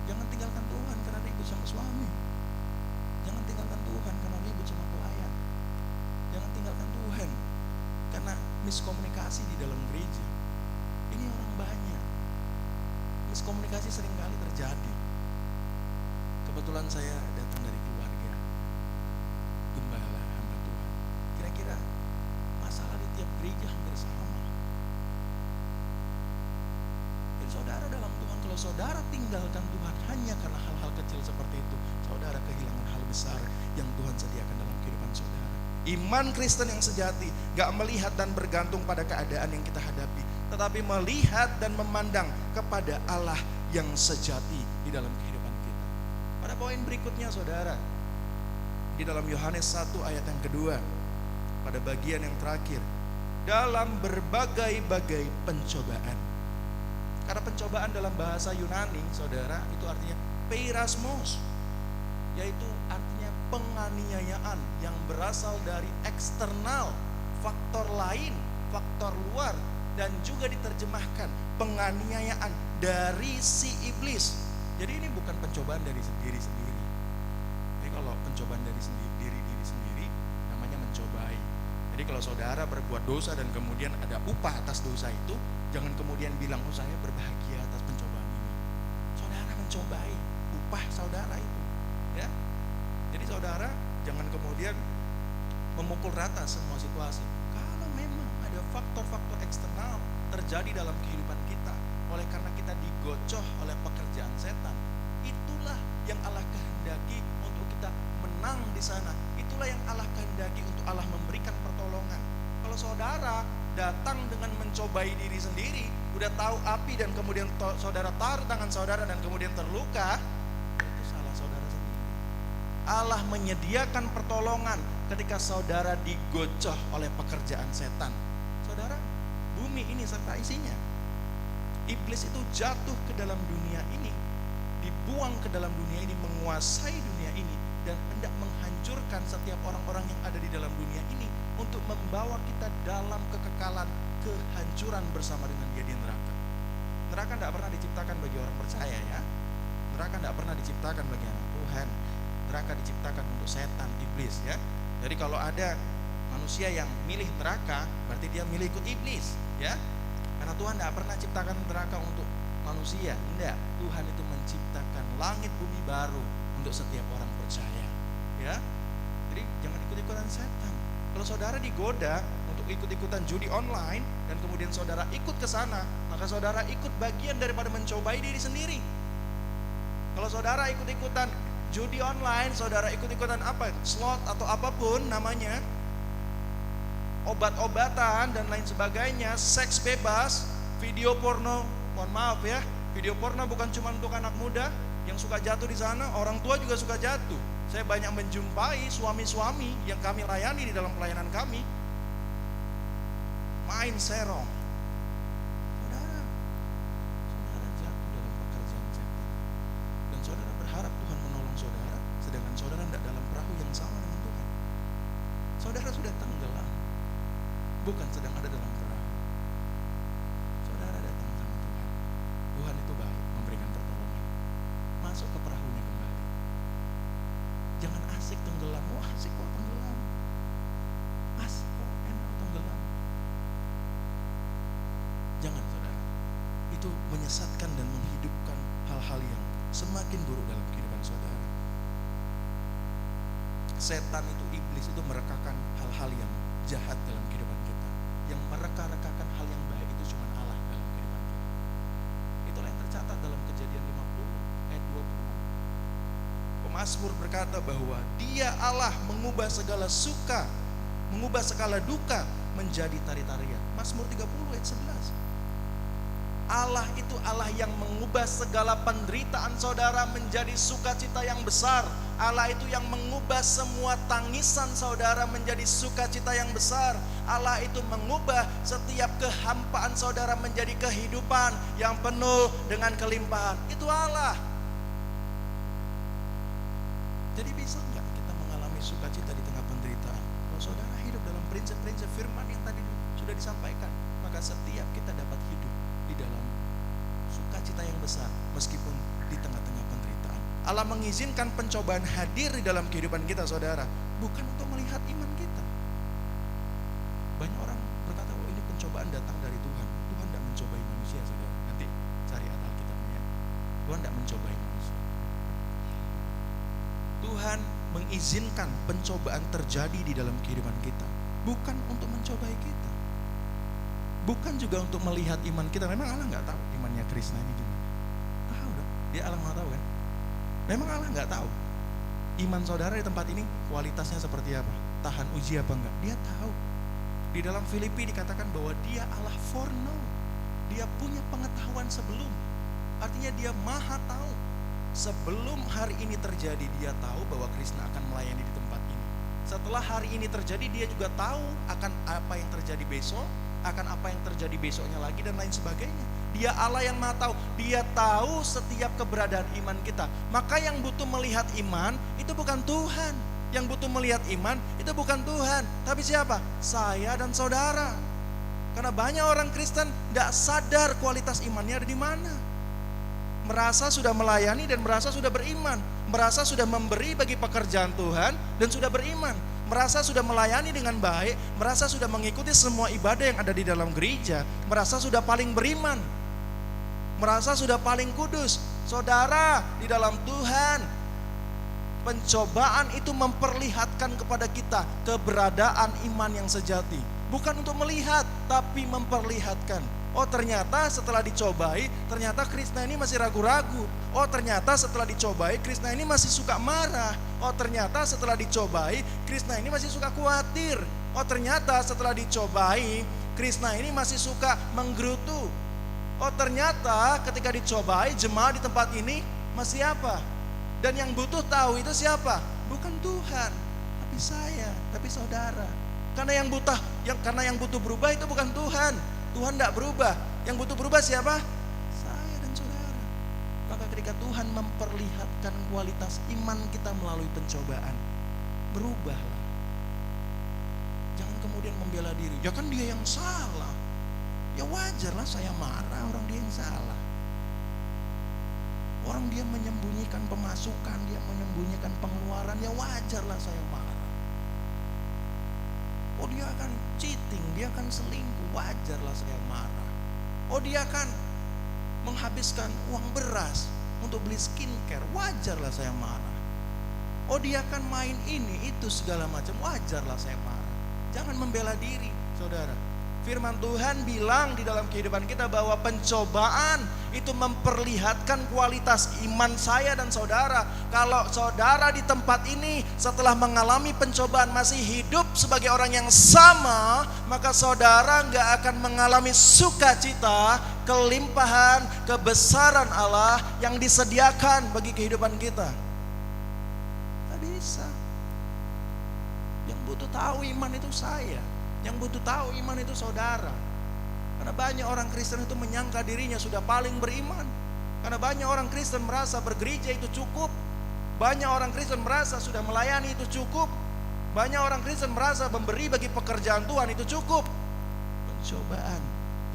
Jangan tinggalkan Tuhan karena ribut sama suami. Jangan tinggalkan Tuhan karena ribut sama pelayan. Jangan tinggalkan Tuhan karena miskomunikasi di dalam gereja. Ini orang banyak. Miskomunikasi seringkali terjadi. Kebetulan saya datang dari keluarga saudara tinggalkan Tuhan hanya karena hal-hal kecil seperti itu, saudara kehilangan hal besar yang Tuhan sediakan dalam kehidupan saudara. Iman Kristen yang sejati gak melihat dan bergantung pada keadaan yang kita hadapi, tetapi melihat dan memandang kepada Allah yang sejati di dalam kehidupan kita. Pada poin berikutnya saudara, di dalam Yohanes 1 ayat yang kedua, pada bagian yang terakhir, dalam berbagai-bagai pencobaan. Karena pencobaan dalam bahasa Yunani, saudara, itu artinya peirasmos, yaitu artinya penganiayaan yang berasal dari eksternal, faktor lain, faktor luar, dan juga diterjemahkan penganiayaan dari si iblis. Jadi ini bukan pencobaan dari diri sendiri. Jadi kalau pencobaan dari diri sendiri namanya mencobai. Jadi kalau saudara berbuat dosa dan kemudian ada upah atas dosa itu, jangan kemudian bilang, oh saya berbahagia atas pencobaan ini. Saudara mencobai upah saudara itu, ya. Jadi saudara jangan kemudian memukul rata semua situasi. Kalau memang ada faktor-faktor eksternal terjadi dalam kehidupan kita, oleh karena kita digocoh oleh pekerjaan setan, itulah yang Allah kehendaki untuk kita menang di sana. Itulah yang Allah kehendaki untuk Allah memberikan pertolongan. Kalau saudara datang dengan mencobai diri sendiri, udah tahu api dan kemudian saudara taruh tangan saudara dan kemudian terluka, itu salah saudara sendiri. Allah menyediakan pertolongan ketika saudara digocoh oleh pekerjaan setan. Saudara, bumi ini serta isinya. Iblis itu jatuh ke dalam dunia ini, dibuang ke dalam dunia ini, menguasai dunia ini, dan hendak menghancurkan setiap orang-orang yang ada di dalam dunia ini untuk membawa kita dalam kekekalan kehancuran bersama dengan dia di neraka. Neraka tidak pernah diciptakan bagi orang percaya, ya. Neraka tidak pernah diciptakan bagi anak Tuhan. Neraka diciptakan untuk setan, iblis, ya. Jadi kalau ada manusia yang milih neraka, berarti dia milih ikut iblis, ya. Karena Tuhan tidak pernah ciptakan neraka untuk manusia, tidak. Tuhan itu menciptakan langit bumi baru untuk setiap orang percaya, ya. Jadi jangan ikut-ikutan setan. Kalau saudara digoda untuk ikut-ikutan judi online dan kemudian saudara ikut ke sana, maka saudara ikut bagian daripada mencobai diri sendiri. Kalau saudara ikut-ikutan judi online, saudara ikut-ikutan apa? Slot atau apapun namanya, obat-obatan dan lain sebagainya, seks bebas, video porno, mohon maaf ya, video porno bukan cuma untuk anak muda yang suka jatuh di sana, orang tua juga suka jatuh. Saya banyak menjumpai suami-suami yang kami layani di dalam pelayanan kami main serong. Saudara jatuh dalam pekerjaan setan, dan saudara berharap Tuhan menolong saudara, sedangkan saudara tidak dalam perahu yang sama dengan Tuhan. Saudara sudah tenggelam, bukan sedang ada dalam perahu. Saudara datang sama Tuhan. Tuhan itu baik, memberikan pertolongan. Masuk ke perahunya kembali. Jangan asik tenggelam. Wah, asik kok tenggelam. Asik kok enak tenggelam. Jangan, saudara. Itu menyesatkan dan menghidupkan hal-hal yang semakin buruk dalam kehidupan saudara. Setan itu, iblis itu merekakan hal-hal yang jahat dalam kehidupan kita. Yang mereka-rekakan hal yang baik itu cuma Allah dalam kehidupan kita. Itulah yang tercatat dalam Kejadian 50 ayat 20. Mazmur berkata bahwa Dia Allah mengubah segala suka, mengubah segala duka menjadi tari-tarian. Mazmur 30 ayat 11. Allah itu Allah yang mengubah segala penderitaan saudara menjadi sukacita yang besar. Allah itu yang mengubah semua tangisan saudara menjadi sukacita yang besar. Allah itu mengubah setiap kehampaan saudara menjadi kehidupan yang penuh dengan kelimpahan. Itu Allah. Jadi bisa nggak kita mengalami sukacita di tengah penderitaan? Kalau saudara hidup dalam prinsip-prinsip firman yang tadi sudah disampaikan, maka setiap kita dapat hidup di dalam sukacita yang besar meskipun di tengah-tengah penderitaan. Allah mengizinkan pencobaan hadir di dalam kehidupan kita, saudara, bukan untuk melihat iman kita. Banyak orang berkata, oh ini pencobaan datang dari Tuhan. Tuhan tidak mencobai manusia, saudara. Nanti cari Alkitabnya. Tuhan tidak mencobai manusia. Tuhan mengizinkan pencobaan terjadi di dalam kehidupan kita, bukan untuk mencobai kita, bukan juga untuk melihat iman kita. Memang Allah nggak tahu imannya Krishna ini gimana. Dia Allah Maha tahu kan? Memang Allah nggak tahu iman saudara di tempat ini kualitasnya seperti apa, tahan uji apa enggak? Dia tahu. Di dalam Filipi dikatakan bahwa dia Allah foreknow. Dia punya pengetahuan sebelum. Artinya dia maha tahu. Sebelum hari ini terjadi, dia tahu bahwa Krishna akan melayani di tempat ini. Setelah hari ini terjadi, dia juga tahu akan apa yang terjadi besok, akan apa yang terjadi besoknya lagi, dan lain sebagainya. Dia Allah yang maha tahu. Dia tahu setiap keberadaan iman kita. Maka yang butuh melihat iman itu bukan Tuhan. Yang butuh melihat iman itu bukan Tuhan, tapi siapa? Saya dan saudara. Karena banyak orang Kristen tidak sadar kualitas imannya ada di mana. Merasa sudah melayani dan merasa sudah beriman, merasa sudah memberi bagi pekerjaan Tuhan dan sudah beriman, merasa sudah melayani dengan baik, merasa sudah mengikuti semua ibadah yang ada di dalam gereja, merasa sudah paling beriman, merasa sudah paling kudus. Saudara, di dalam Tuhan, pencobaan itu memperlihatkan kepada kita keberadaan iman yang sejati. Bukan untuk melihat, tapi memperlihatkan. Oh ternyata setelah dicobai, ternyata Krishna ini masih ragu-ragu. Oh ternyata setelah dicobai, Krishna ini masih suka marah. Oh ternyata setelah dicobai, Krishna ini masih suka khawatir. Oh ternyata setelah dicobai, Krishna ini masih suka menggerutu. Oh ternyata ketika dicobai, jemaat di tempat ini masih apa? Dan yang butuh tahu itu siapa? Bukan Tuhan, tapi saya, tapi saudara. Karena yang butuh berubah itu bukan Tuhan. Tuhan tidak berubah. Yang butuh berubah siapa? Saya dan saudara. Maka ketika Tuhan memperlihatkan kualitas iman kita melalui pencobaan, berubahlah. Jangan kemudian membela diri. Ya kan dia yang salah. Ya wajarlah saya marah, orang dia yang salah. Orang dia menyembunyikan pemasukan, dia menyembunyikan pengeluaran, ya wajarlah saya marah. Oh dia akan cheating, dia akan selingkuh, wajarlah saya marah. Oh dia akan menghabiskan uang beras untuk beli skincare, wajarlah saya marah. Oh dia akan main ini, itu segala macam, wajarlah saya marah. Jangan membela diri, saudara. Firman Tuhan bilang di dalam kehidupan kita bahwa pencobaan itu memperlihatkan kualitas iman saya dan saudara. Kalau saudara di tempat ini setelah mengalami pencobaan masih hidup sebagai orang yang sama, maka saudara nggak akan mengalami sukacita, kelimpahan, kebesaran Allah yang disediakan bagi kehidupan kita. Tak bisa. Yang butuh tahu iman itu saya. Yang butuh tahu iman itu saudara. Karena banyak orang Kristen itu menyangka dirinya sudah paling beriman. Karena banyak orang Kristen merasa bergereja itu cukup. Banyak orang Kristen merasa sudah melayani itu cukup. Banyak orang Kristen merasa memberi bagi pekerjaan Tuhan itu cukup. Pencobaan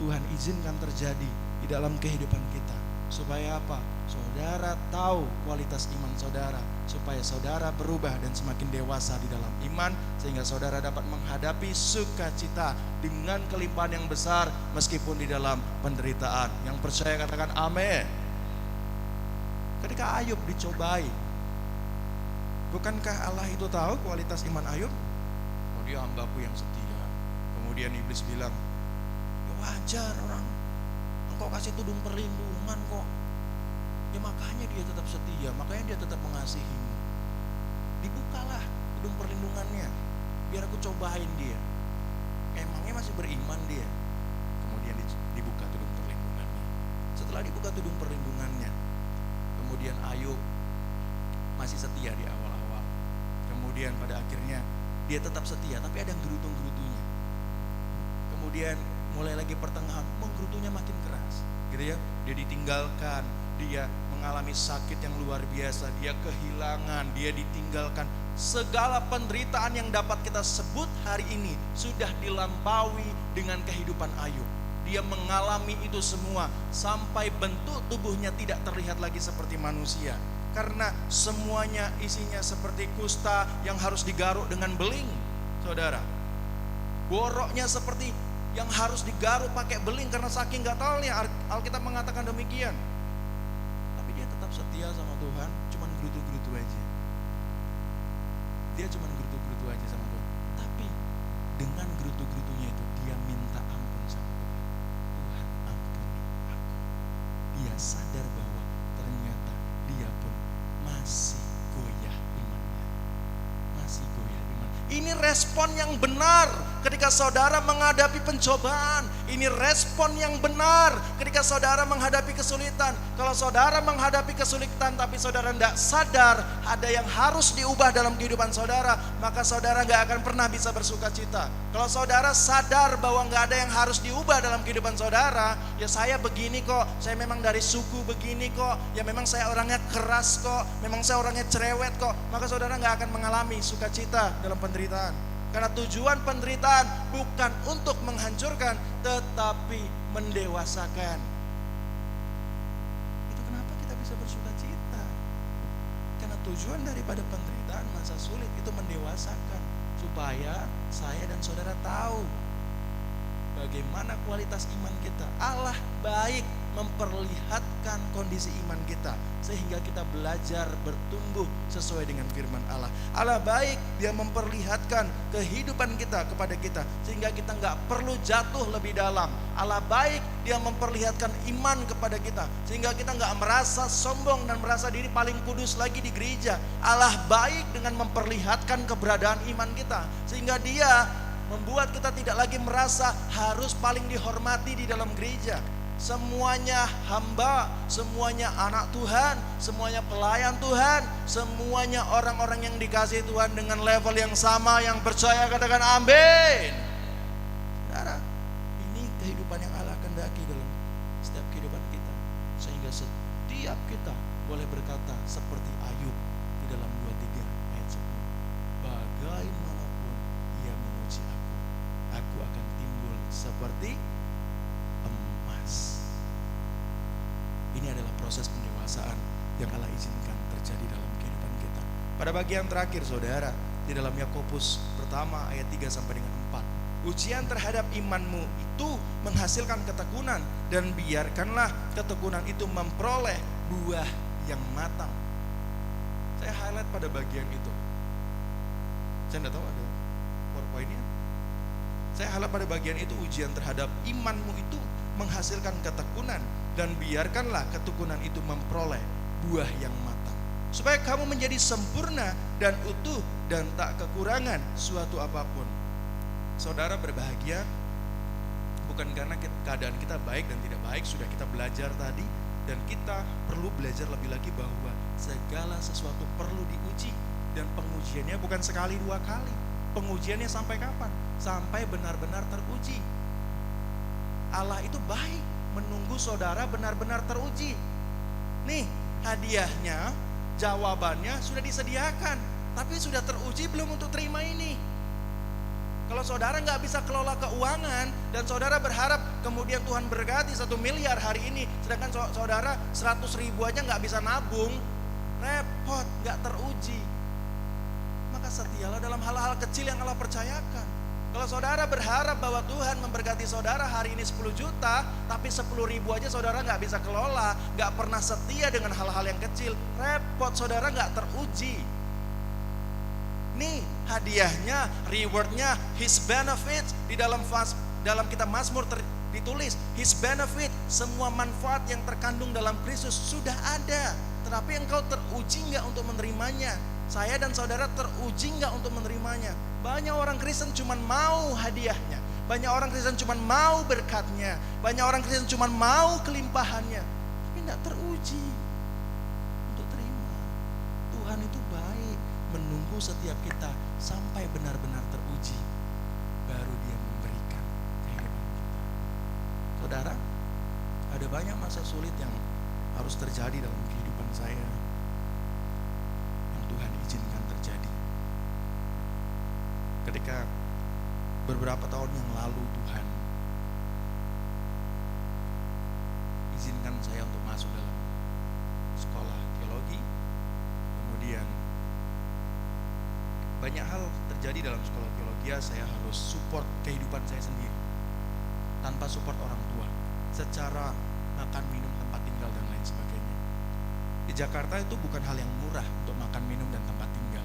Tuhan izinkan terjadi di dalam kehidupan kita. Supaya apa? Saudara tahu kualitas iman saudara, supaya saudara berubah dan semakin dewasa di dalam iman, sehingga saudara dapat menghadapi sukacita dengan kelimpahan yang besar meskipun di dalam penderitaan. Yang percaya katakan amin. Ketika Ayub dicobai, bukankah Allah itu tahu kualitas iman Ayub? Oh dia hambaku yang setia. Kemudian iblis bilang, ya wajar orang, engkau kasih tudung perlindungan kok. Ya makanya dia tetap setia, makanya dia tetap mengasihimu. Dibukalah tudung perlindungannya, biar aku cobain dia. Emangnya masih beriman dia? Kemudian dibuka tudung perlindungannya. Setelah dibuka tudung perlindungannya, kemudian Ayub masih setia di awal-awal. Kemudian pada akhirnya dia tetap setia, tapi ada gerutu-gerutunya. Kemudian mulai lagi pertengahan, menggerutunya makin keras, gitu ya. Dia ditinggalkan, dia mengalami sakit yang luar biasa, dia kehilangan, dia ditinggalkan. Segala penderitaan yang dapat kita sebut hari ini sudah dilampaui dengan kehidupan Ayub. Dia mengalami itu semua sampai bentuk tubuhnya tidak terlihat lagi seperti manusia, karena semuanya isinya seperti kusta yang harus digaruk dengan beling. Saudara, boroknya seperti yang harus digaruk pakai beling karena saking gatalnya. Alkitab mengatakan demikian. Tetap setia sama Tuhan, cuman gerutu-gerutu aja. Dia cuman gerutu-gerutu aja sama Tuhan. Tapi dengan gerutu-gerutunya itu dia minta ampun sama Tuhan. Tuhan ampuni aku. Dia sadar bahwa ternyata respon yang benar ketika saudara menghadapi pencobaan. Ini respon yang benar ketika saudara menghadapi kesulitan. Kalau saudara menghadapi kesulitan tapi saudara tidak sadar ada yang harus diubah dalam kehidupan saudara, maka saudara gak akan pernah bisa bersuka cita. Kalau saudara sadar bahwa gak ada yang harus diubah dalam kehidupan saudara, ya saya begini kok, saya memang dari suku begini kok, ya memang saya orangnya keras kok, memang saya orangnya cerewet kok, maka saudara gak akan mengalami sukacita dalam penderitaan. Karena tujuan penderitaan bukan untuk menghancurkan, tetapi mendewasakan. Itu kenapa kita bisa bersuka cita. Karena tujuan daripada penderitaan masa sulit itu mendewasakan. Supaya saya dan saudara tahu bagaimana kualitas iman kita. Allah baik memperlihatkan kondisi iman kita sehingga kita belajar bertumbuh sesuai dengan firman Allah. Allah baik, dia memperlihatkan kehidupan kita kepada kita sehingga kita nggak perlu jatuh lebih dalam. Allah baik, dia memperlihatkan iman kepada kita sehingga kita nggak merasa sombong dan merasa diri paling kudus lagi di gereja. Allah baik dengan memperlihatkan keberadaan iman kita sehingga dia membuat kita tidak lagi merasa harus paling dihormati di dalam gereja. Semuanya hamba, semuanya anak Tuhan, semuanya pelayan Tuhan, semuanya orang-orang yang dikasihi Tuhan dengan level yang sama, yang percaya katakan amin. Saudara, ini kehidupan yang Allah kehendaki dalam setiap kehidupan kita, sehingga setiap kita boleh berkata seperti Ayub di dalam 23 ayat 10. Bagaimanapun ia menguji aku akan timbul seperti emas. Ini adalah proses pendewasaan yang Allah izinkan terjadi dalam kehidupan kita. Pada bagian terakhir saudara, di dalam Yakobus pertama ayat 3 sampai dengan 4. Ujian terhadap imanmu itu menghasilkan ketekunan, dan biarkanlah ketekunan itu memperoleh buah yang matang. Saya highlight pada bagian itu. Saya tidak tahu ada PowerPoint-nya. Saya highlight pada bagian itu, ujian terhadap imanmu itu menghasilkan ketekunan, dan biarkanlah ketekunan itu memperoleh buah yang matang, supaya kamu menjadi sempurna dan utuh dan tak kekurangan suatu apapun. Saudara berbahagia bukan karena keadaan kita baik dan tidak baik, sudah kita belajar tadi, dan kita perlu belajar lebih lagi bahwa segala sesuatu perlu diuji, dan pengujiannya bukan sekali dua kali. Pengujiannya sampai kapan? Sampai benar-benar teruji. Allah itu baik, menunggu saudara benar-benar teruji. Nih hadiahnya, jawabannya sudah disediakan, tapi sudah teruji belum untuk terima ini? Kalau saudara nggak bisa kelola keuangan dan saudara berharap kemudian Tuhan berkati 1 miliar hari ini, sedangkan saudara 100.000 aja nggak bisa nabung, repot, nggak teruji. Maka setialah dalam hal-hal kecil yang Allah percayakan. Kalau saudara berharap bahwa Tuhan memberkati saudara hari ini 10 juta, tapi 10.000 aja saudara nggak bisa kelola, nggak pernah setia dengan hal-hal yang kecil, repot, saudara nggak teruji. Nih hadiahnya, rewardnya, his benefit di dalam kitab Mazmur ditulis, his benefit, semua manfaat yang terkandung dalam Kristus sudah ada. Tetapi engkau teruji nggak untuk menerimanya? Saya dan saudara teruji nggak untuk menerimanya? Banyak orang Kristen cuma mau hadiahnya, banyak orang Kristen cuma mau berkatnya, banyak orang Kristen cuma mau kelimpahannya, tapi nggak teruji untuk terima. Tuhan itu baik, menunggu setiap kita sampai benar-benar teruji, baru Dia memberikan kehidupan kita. Saudara, ada banyak masa sulit yang harus terjadi dalam kehidupan saya, yang Tuhan izinkan terjadi. Ketika beberapa tahun yang lalu Tuhan izinkan saya untuk masuk dalam sekolah teologi, kemudian banyak hal terjadi dalam sekolah teologi, saya harus support kehidupan saya sendiri tanpa support orang tua, secara makan, minum, tempat tinggal dan lain sebagainya. Di Jakarta itu bukan hal yang murah untuk makan, minum dan tempat tinggal.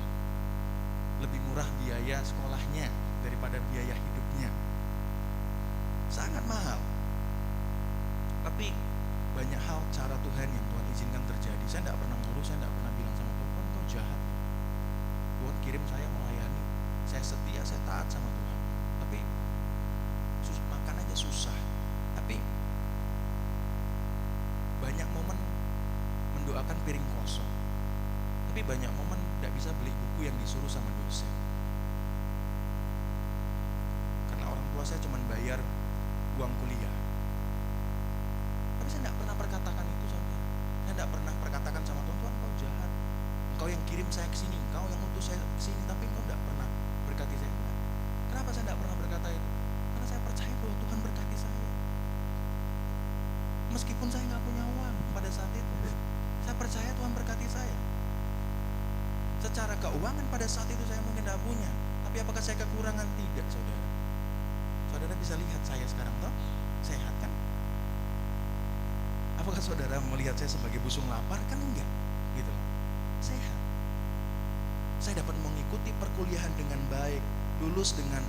Lebih murah biaya sekolahnya daripada biaya hidupnya, sangat mahal. Tapi banyak hal cara Tuhan yang Tuhan izinkan terjadi. Saya tidak pernah ngeluh, saya tidak pernah bilang sama Tuhan, kau jahat. Tuhan kirim saya melayani, saya setia, saya makan piring kosong. Tapi banyak momen tidak bisa beli buku yang disuruh sama dosen. Karena orang tua saya cuma bayar uang kuliah. Tapi saya tidak pernah perkatakan itu, saudara. Saya tidak pernah perkatakan sama Tuhan, Tuhan kau jahat. Engkau yang kirim saya ke sini, engkau yang utus saya ke sini, tapi engkau tidak pernah berkati saya. Enggak. Kenapa saya tidak pernah berkata itu? Karena saya percaya bahwa Tuhan berkati saya. Meskipun saya nggak punya uang pada saat itu, saya percaya Tuhan berkati saya. Secara keuangan pada saat itu saya mungkin tidak punya, tapi apakah saya kekurangan? Tidak, saudara. Saudara bisa lihat saya sekarang, toh sehat kan? Apakah saudara melihat saya sebagai busung lapar? Kan enggak, gitu. Sehat. Saya dapat mengikuti perkuliahan dengan baik, lulus dengan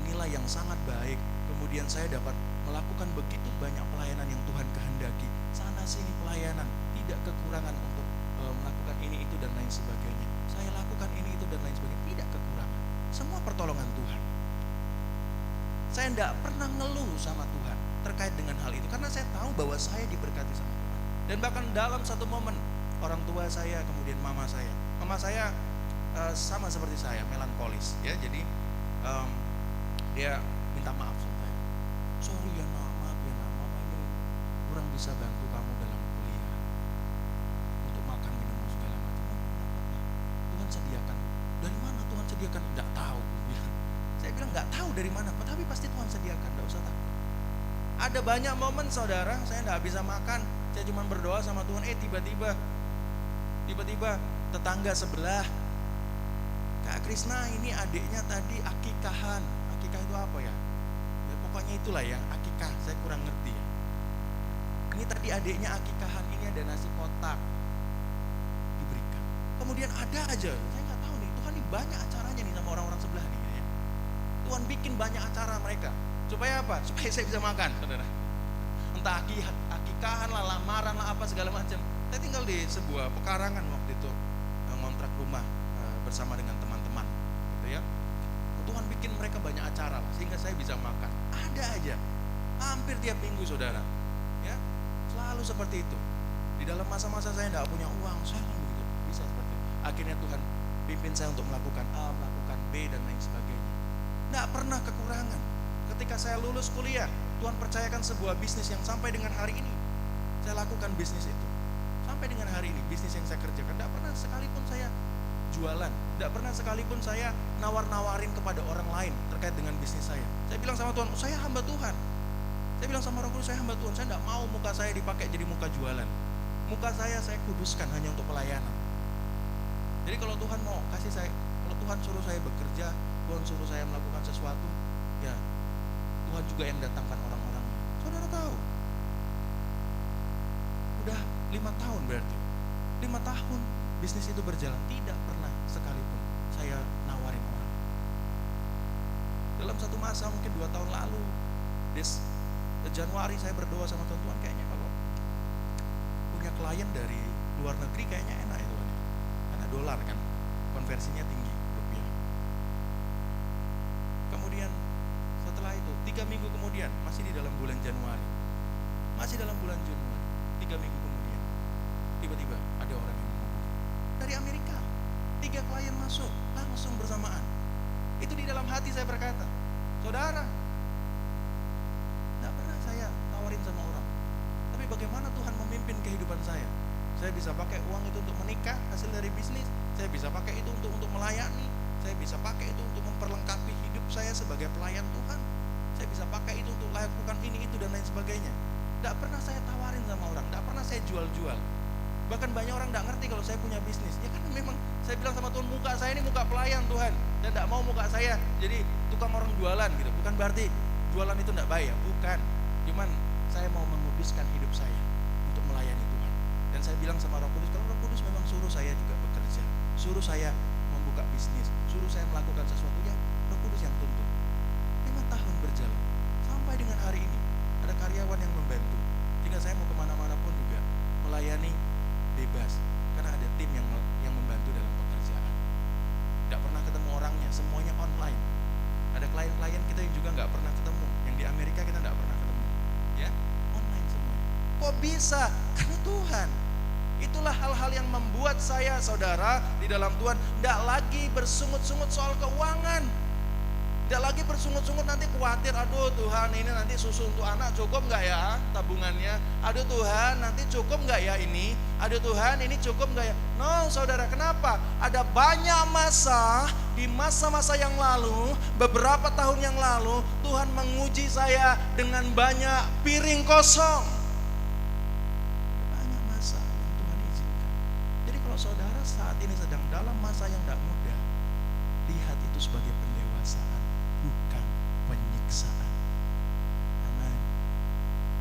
nilai yang sangat baik. Kemudian saya dapat melakukan begitu banyak pelayanan yang Tuhan kehendaki. Sana sini pelayanan, tidak kekurangan untuk melakukan ini itu dan lain sebagainya. Saya lakukan ini itu dan lain sebagainya, tidak kekurangan. Semua pertolongan Tuhan. Saya tidak pernah ngeluh sama Tuhan terkait dengan hal itu, karena saya tahu bahwa saya diberkati sama Tuhan. Dan bahkan dalam satu momen, orang tua saya, kemudian mama saya sama seperti saya, melankolis ya. Jadi dia minta maaf sama saya. Sorry ya nak, maaf ya nak, mama ini kurang bisa bantu kamu dalam kuliah, untuk makan minum segala macam. Tuhan sediakan. Dari mana Tuhan sediakan? Tidak tahu. Saya bilang nggak tahu dari mana, tapi pasti Tuhan sediakan, nggak usah takut. Ada banyak momen saudara, saya nggak bisa makan, saya cuma berdoa sama Tuhan. Tiba-tiba tetangga sebelah, Kak Krisna ini adiknya tadi akikahan. Akikah itu apa ya? Ya pokoknya itulah ya, akikah. Saya kurang ngerti ya. Ini tadi adiknya akikahan, ini ada nasi kotak diberikan. Kemudian ada aja, saya nggak tahu nih, Tuhan ini banyak acaranya nih sama orang-orang sebelah nih. Ya. Tuhan bikin banyak acara mereka. Supaya apa? Supaya saya bisa makan, saudara. Entah akikahan lah, lamaran lah, apa segala macam. Saya tinggal di sebuah pekarangan waktu itu, ngontrak rumah bersama dengan teman-teman, gitu ya. Tuhan bikin mereka banyak acara lah, sehingga saya bisa makan. Ada aja, hampir tiap minggu, saudara. Ya, selalu seperti itu. Di dalam masa-masa saya tidak punya uang, saya begitu bisa seperti itu. Akhirnya Tuhan pimpin saya untuk melakukan A, melakukan B dan lain sebagainya. Tidak pernah kekurangan. Ketika saya lulus kuliah, Tuhan percayakan sebuah bisnis yang sampai dengan hari ini saya lakukan bisnis itu. Sampai dengan hari ini bisnis yang saya kerjakan, tidak pernah sekalipun saya jualan, tidak pernah sekalipun saya nawar-nawarin kepada orang lain terkait dengan bisnis saya. Saya bilang sama Tuhan, saya hamba Tuhan. Saya bilang sama Roh Kudus, saya hamba Tuhan. Saya tidak mau muka saya dipakai jadi muka jualan. Muka saya kuduskan hanya untuk pelayanan. Jadi kalau Tuhan mau kasih saya, kalau Tuhan suruh saya bekerja, Tuhan suruh saya melakukan sesuatu, ya Tuhan juga yang datangkan orang-orangnya. Saudara tahu, udah 5 tahun berarti 5 tahun bisnis itu berjalan, tidak pernah sekalipun saya nawarin orang. Dalam satu masa mungkin 2 tahun lalu, Januari saya berdoa sama Tuhan, kayaknya kalau punya klien dari luar negeri kayaknya enak ya Tuhan, karena dolar kan konversinya tinggi rupiah. Kemudian setelah itu 3 minggu kemudian, masih di dalam bulan Januari, 3 minggu kemudian tiba-tiba ada orang yang menghubungi dari Amerika. 3 klien masuk langsung bersamaan. Itu di dalam hati saya berkata, saudara, tidak pernah saya tawarin sama orang, tapi bagaimana Tuhan memimpin kehidupan saya. Saya bisa pakai uang itu untuk menikah, hasil dari bisnis. Saya bisa pakai itu untuk melayani. Saya bisa pakai itu untuk memperlengkapi hidup saya sebagai pelayan Tuhan. Saya bisa pakai itu untuk lakukan ini, itu, dan lain sebagainya. Tidak pernah saya tawarin sama orang, tidak pernah saya jual-jual. Bahkan banyak orang tidak ngerti kalau saya punya bisnis. Ya kan memang saya bilang sama Tuhan, muka saya ini muka pelayan Tuhan. Dan tidak mau muka saya jadi tukang orang jualan gitu. Bukan berarti jualan itu tidak baik ya, bukan. Cuman saya mau menguduskan hidup saya untuk melayani Tuhan. Dan saya bilang sama Roh Kudus, kalau Roh Kudus memang suruh saya juga bekerja, suruh saya membuka bisnis, suruh saya melakukan sesuatu, ya Roh Kudus yang tuntun. 5 tahun berjalan, sampai dengan hari ini ada karyawan yang membantu, sehingga saya mau kemana-mana pun juga melayani bebas, karena ada tim yang membantu dalam pekerjaan. Tidak pernah ketemu orangnya, semuanya online. Ada klien-klien kita yang juga nggak pernah ketemu, yang di Amerika kita nggak pernah ketemu, ya online semuanya. Kok bisa? Karena Tuhan. Itulah hal-hal yang membuat saya, saudara, di dalam Tuhan tidak lagi bersungut-sungut soal keuangan. Tidak lagi bersungut-sungut nanti khawatir, aduh Tuhan ini nanti susu untuk anak cukup nggak ya tabungannya? Aduh Tuhan nanti cukup nggak ya ini? Aduh Tuhan ini cukup nggak ya? No saudara, kenapa? Ada banyak masa, di masa-masa yang lalu, beberapa tahun yang lalu, Tuhan menguji saya dengan banyak piring kosong. Banyak masa yang Tuhan izinkan. Jadi kalau saudara saat ini sedang dalam masa yang tidak mudah, lihat itu sebagai pendewasaan, bukan penyiksaan. Amin.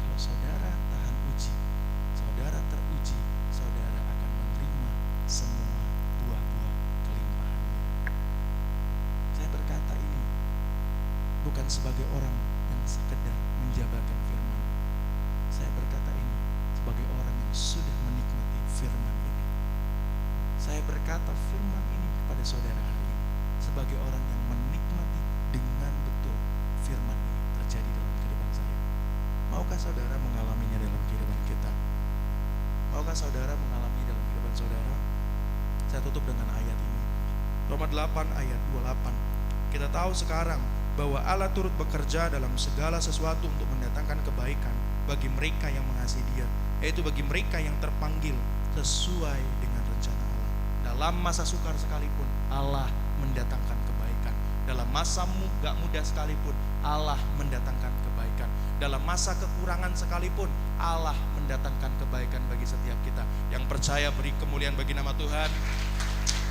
Kalau saudara tahan uji, saudara teruji, saudara akan menerima semua buah-buah kelimpahannya. Saya berkata ini bukan sebagai orang yang sekedar menjabarkan firman. Saya berkata ini sebagai orang yang sudah menikmati firman ini. Saya berkata firman ini kepada saudara hari ini sebagai orang yang menikmati dengan betul firman ini terjadi dalam kehidupan saya. Maukah saudara mengalaminya dalam kehidupan kita? Maukah saudara mengalami dalam kehidupan saudara? Saya tutup dengan ayat ini. Roma 8 ayat 28. Kita tahu sekarang bahwa Allah turut bekerja dalam segala sesuatu untuk mendatangkan kebaikan bagi mereka yang mengasihi Dia, yaitu bagi mereka yang terpanggil sesuai dengan rencana Allah. Dalam masa sukar sekalipun Allah mendatangkan kebaikan. Dalam masa gak mudah sekalipun Allah mendatangkan kebaikan. Dalam masa kekurangan sekalipun Allah mendatangkan kebaikan bagi setiap kita. Yang percaya beri kemuliaan bagi nama Tuhan.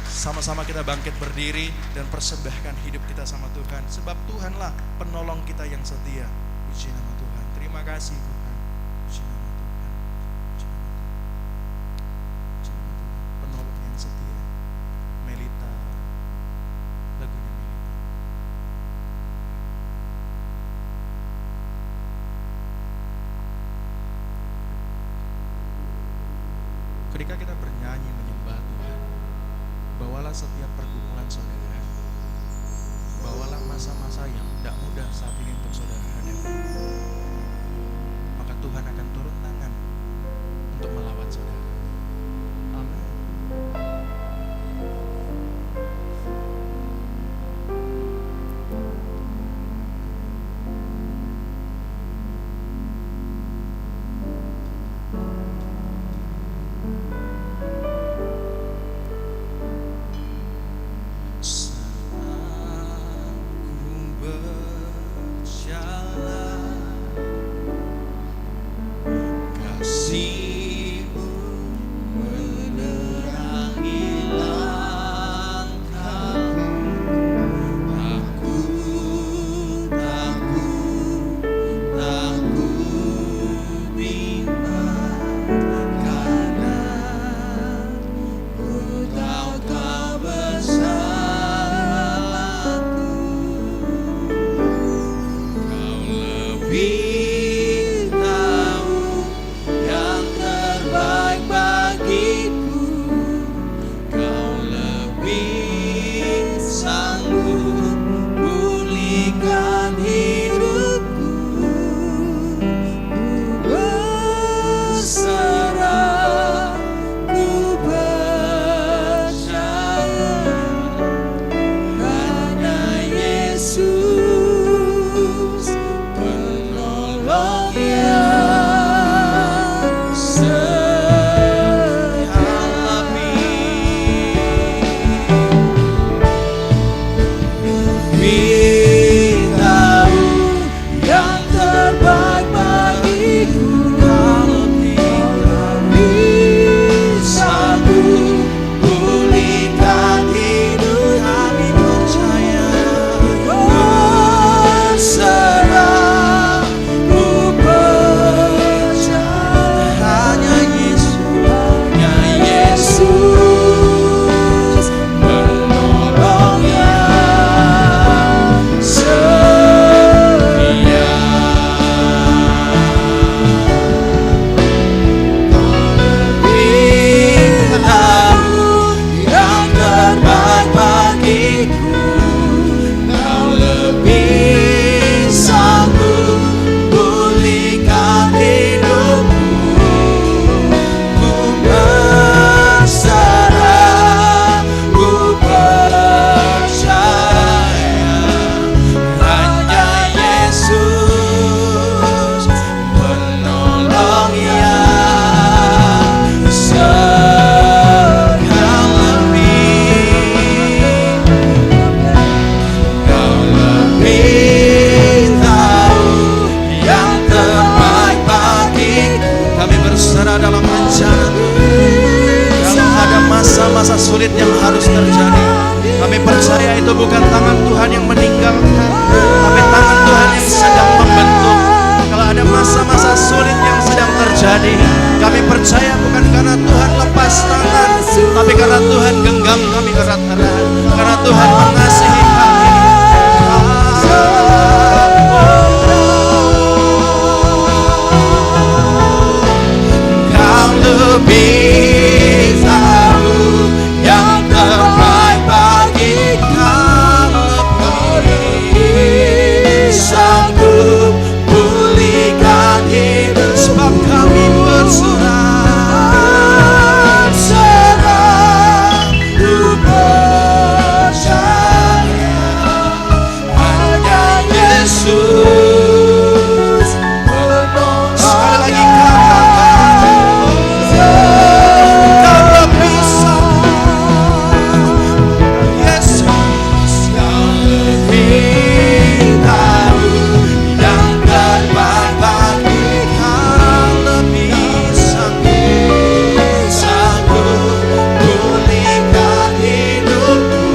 Sama-sama kita bangkit berdiri dan persembahkan hidup kita sama Tuhan. Sebab Tuhanlah penolong kita yang setia. Puji nama Tuhan. Terima kasih Tuhan. Puji nama Tuhan. Puji nama Tuhan. Puji nama Tuhan. Penolong yang setia. Melita. Lagunya Melita. Ketika kita bernyanyi menyembah Tuhan, bawalah setiap pergumulan saudara, bawalah masa-masa yang tidak mudah saat ini untuk saudara hadapi. Maka Tuhan akan turun tangan untuk melawan saudara. Amin. Tahu yang dalam rencana Tuhan. Kalau ada masa-masa sulit yang harus terjadi, kami percaya itu bukan tangan Tuhan yang meninggalkan, tapi tangan Tuhan yang sedang membentuk. Kalau ada masa-masa sulit yang sedang terjadi, kami percaya bukan karena Tuhan lepas tangan, tapi karena Tuhan genggam kami erat-erat, karena Tuhan mengasihi kami. Kau lebih tahu yang terbaik bagi kami, sanggup pulihkan hidup, sebab kami berserah, ku percaya hanya Yesus penolong. Sekali lagi katakan, kau lebih Yesus, kau lebih tahu yang terbaik bagi kau, lebih sanggup pulihkan hidupku,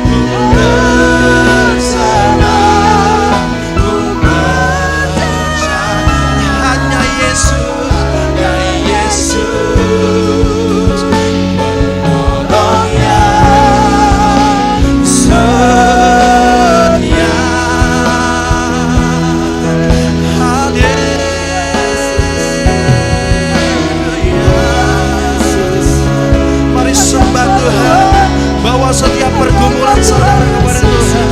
ku berserah, ku percaya hanya Yesus, hanya Yesus penolong yang setia. Haleluya. Mari sembah Tuhan, bawa setiap pergumulan saudara kepada Tuhan,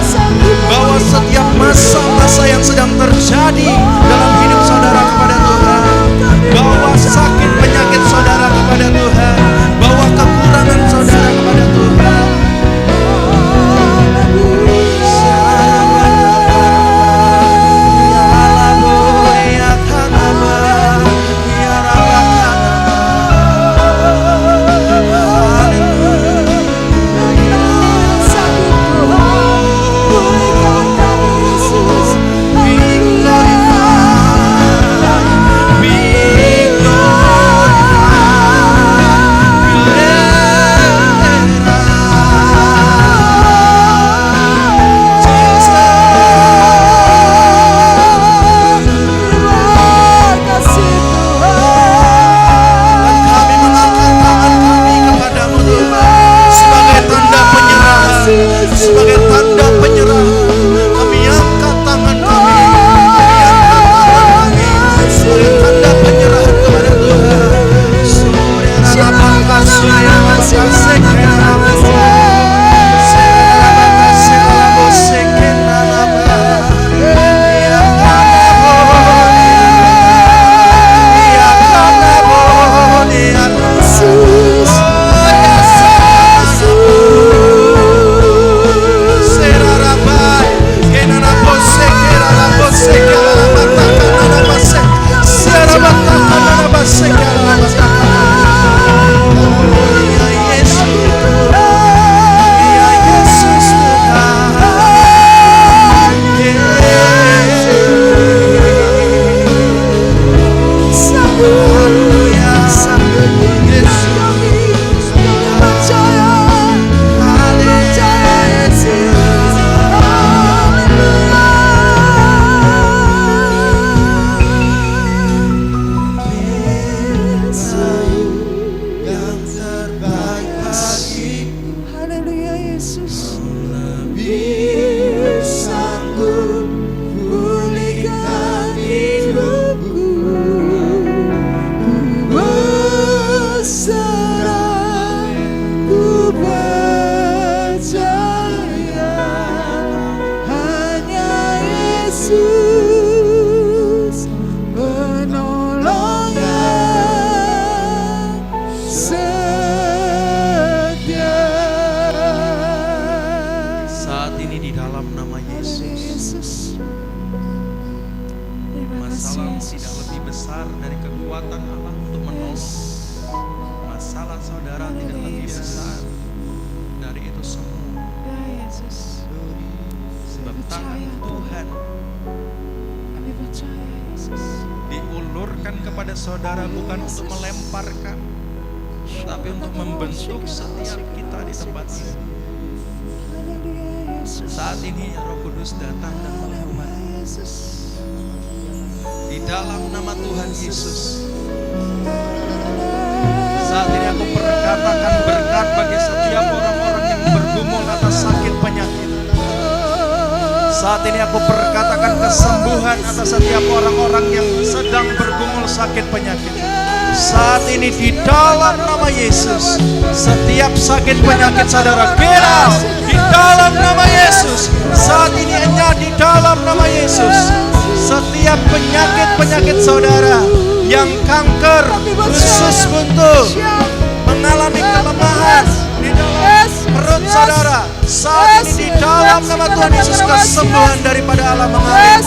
bawa setiap masa-masa yang sedang terjadi dalam hidup saudara kepada Tuhan, bawa sakit penyakit saudara kepada Tuhan, bawa kekurangan saudara kepada Tuhan. Sebagai tanda penyerahan, kami angkat tangan kami, sebagai tanda penyerahan kepada Tuhan. saudara tidak lebih besar dari itu semua. Ya Yesus, Sebab tangan Tuhan percaya Yesus. diulurkan kepada saudara bukan untuk melemparkan, tapi untuk membentuk setiap kita di tempat ini. Saat ini ya Roh Kudus datang dan menghubungi di dalam nama Tuhan Yesus. Saat ini aku berkatakan berkat bagi setiap orang-orang yang bergumul atas sakit penyakit. Saat ini aku berkatakan kesembuhan atas setiap orang-orang yang sedang bergumul sakit penyakit. Saat ini di dalam nama Yesus, setiap sakit penyakit saudara get out di dalam nama Yesus. Saat ini hanya di dalam nama Yesus. Setiap penyakit-penyakit saudara yang kanker, usus buntu, mengalami kelemahan di dalam perut saudara, saat ini di dalam nama Tuhan Yesus kesembuhan daripada Allah mengalir.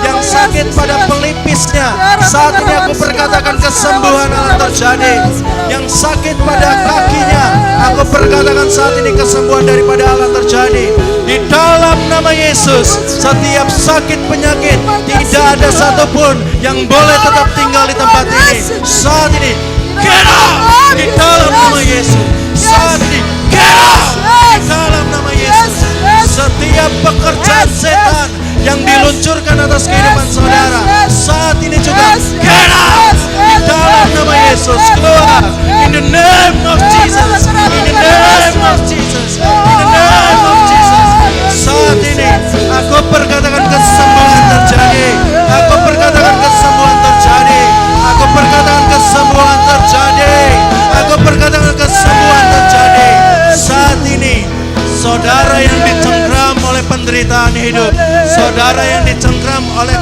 Yang sakit pada pelipisnya, saat ini aku berkatakan kesembuhan Allah terjadi. Yang sakit pada kakinya, aku berkatakan saat ini kesembuhan daripada Allah terjadi. Di dalam nama Yesus, setiap sakit penyakit tidak ada satupun yang boleh tetap tinggal di tempat ini. Saat ini get out di dalam nama Yesus. Saat ini get out di dalam nama Yesus. Setiap pekerjaan setan yang diluncurkan atas kehidupan saudara, saat ini juga get out di dalam nama Yesus. Keluar in the name of Jesus. In the name of Jesus. In the name of Jesus. Saat ini aku berkatakan kesembuhan terjadi. Aku berkatakan kesembuhan terjadi. Aku berkatakan kesembuhan terjadi. Aku berkatakan kesembuhan terjadi. Saat ini saudara yang dicengkram oleh penderitaan hidup, saudara yang dicengkram oleh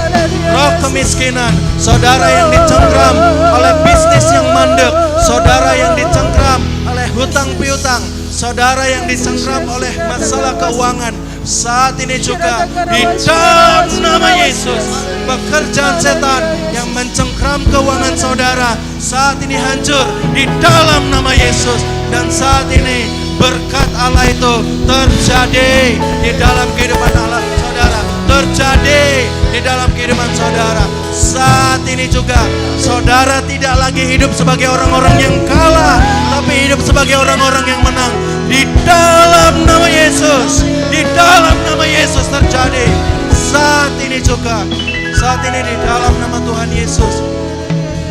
roh kemiskinan, saudara yang dicengkram oleh bisnis yang mandek, saudara yang dicengkram oleh hutang piutang, saudara yang dicengkram oleh masalah keuangan, saat ini juga di dalam nama Yesus, pekerjaan setan yang mencengkram keuangan saudara saat ini hancur di dalam nama Yesus. Dan saat ini berkat Allah itu terjadi di dalam kehidupan Allah saudara, terjadi di dalam kehidupan saudara. Saat ini juga saudara tidak lagi hidup sebagai orang-orang yang kalah, tapi hidup sebagai orang-orang yang menang. Di dalam nama Yesus, di dalam nama Yesus terjadi. Saat ini juga, saat ini di dalam nama Tuhan Yesus.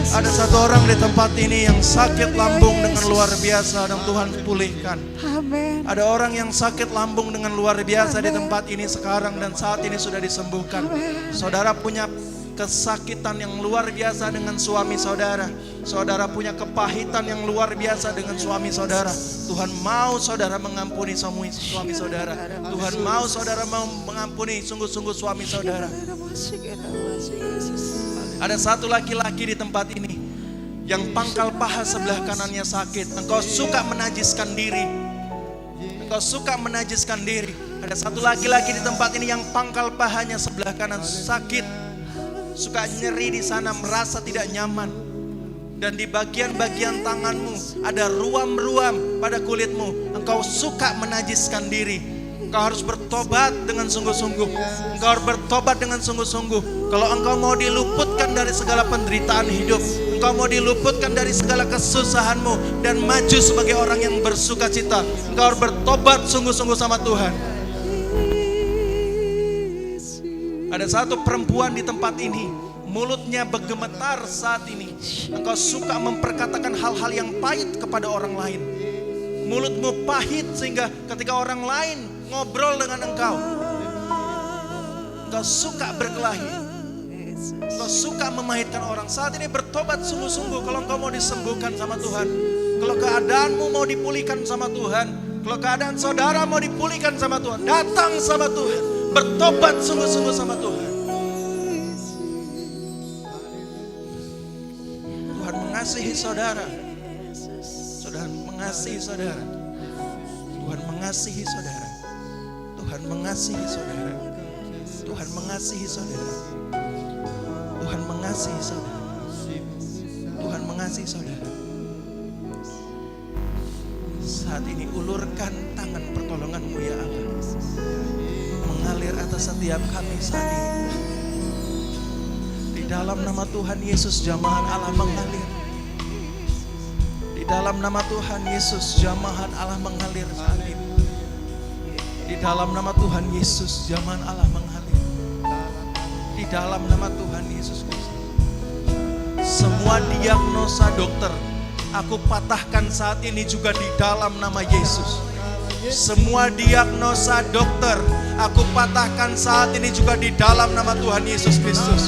Ada satu orang di tempat ini yang sakit lambung dengan luar biasa dan Tuhan pulihkan. Amin. Ada orang yang sakit lambung dengan luar biasa di tempat ini sekarang dan saat ini sudah disembuhkan. Saudara punya kesakitan yang luar biasa dengan suami saudara. Saudara punya kepahitan yang luar biasa dengan suami saudara. Tuhan mau saudara mengampuni suami saudara. Tuhan mau saudara mengampuni sungguh-sungguh suami saudara. Ada satu laki-laki di tempat ini yang pangkal paha sebelah kanannya sakit. Engkau suka menajiskan diri. Engkau suka menajiskan diri. Ada satu laki-laki di tempat ini yang pangkal pahanya sebelah kanan sakit. Suka nyeri di sana, merasa tidak nyaman. Dan di bagian-bagian tanganmu ada ruam-ruam pada kulitmu. Engkau suka menajiskan diri. Engkau harus bertobat dengan sungguh-sungguh. Engkau harus bertobat dengan sungguh-sungguh. Kalau engkau mau diluputkan dari segala penderitaan hidup, engkau mau diluputkan dari segala kesusahanmu dan maju sebagai orang yang bersuka cita, engkau harus bertobat sungguh-sungguh sama Tuhan. Ada satu perempuan di tempat ini, mulutnya bergemetar saat ini. Engkau suka memperkatakan hal-hal yang pahit kepada orang lain. Mulutmu pahit sehingga ketika orang lain ngobrol dengan engkau suka berkelahi. Engkau suka memahitkan orang. Saat ini bertobat sungguh-sungguh. Kalau engkau mau disembuhkan sama Tuhan, kalau keadaanmu mau dipulihkan sama Tuhan, kalau keadaan saudara mau dipulihkan sama Tuhan, datang sama Tuhan, bertobat sungguh-sungguh sama Tuhan. Tuhan mengasihi saudara. Tuhan mengasihi saudara. Tuhan mengasihi saudara. Tuhan mengasihi saudara. Tuhan mengasihi saudara. Tuhan mengasihi saudara. Tuhan mengasihi saudara. Saat ini ulurkan tangan pertolongan-Mu ya Allah, mengalir atas setiap kami saat ini. dalam nama Tuhan Yesus jamahan Allah mengalir. Di dalam nama Tuhan Yesus jamahan Allah mengalir saat ini. Di dalam nama Tuhan Yesus jamahan Allah mengalir. Di dalam nama Tuhan Yesus Kristus. Semua diagnosa dokter aku patahkan saat ini juga di dalam nama Yesus. Semua diagnosa dokter aku patahkan saat ini juga di dalam nama Tuhan Yesus Kristus.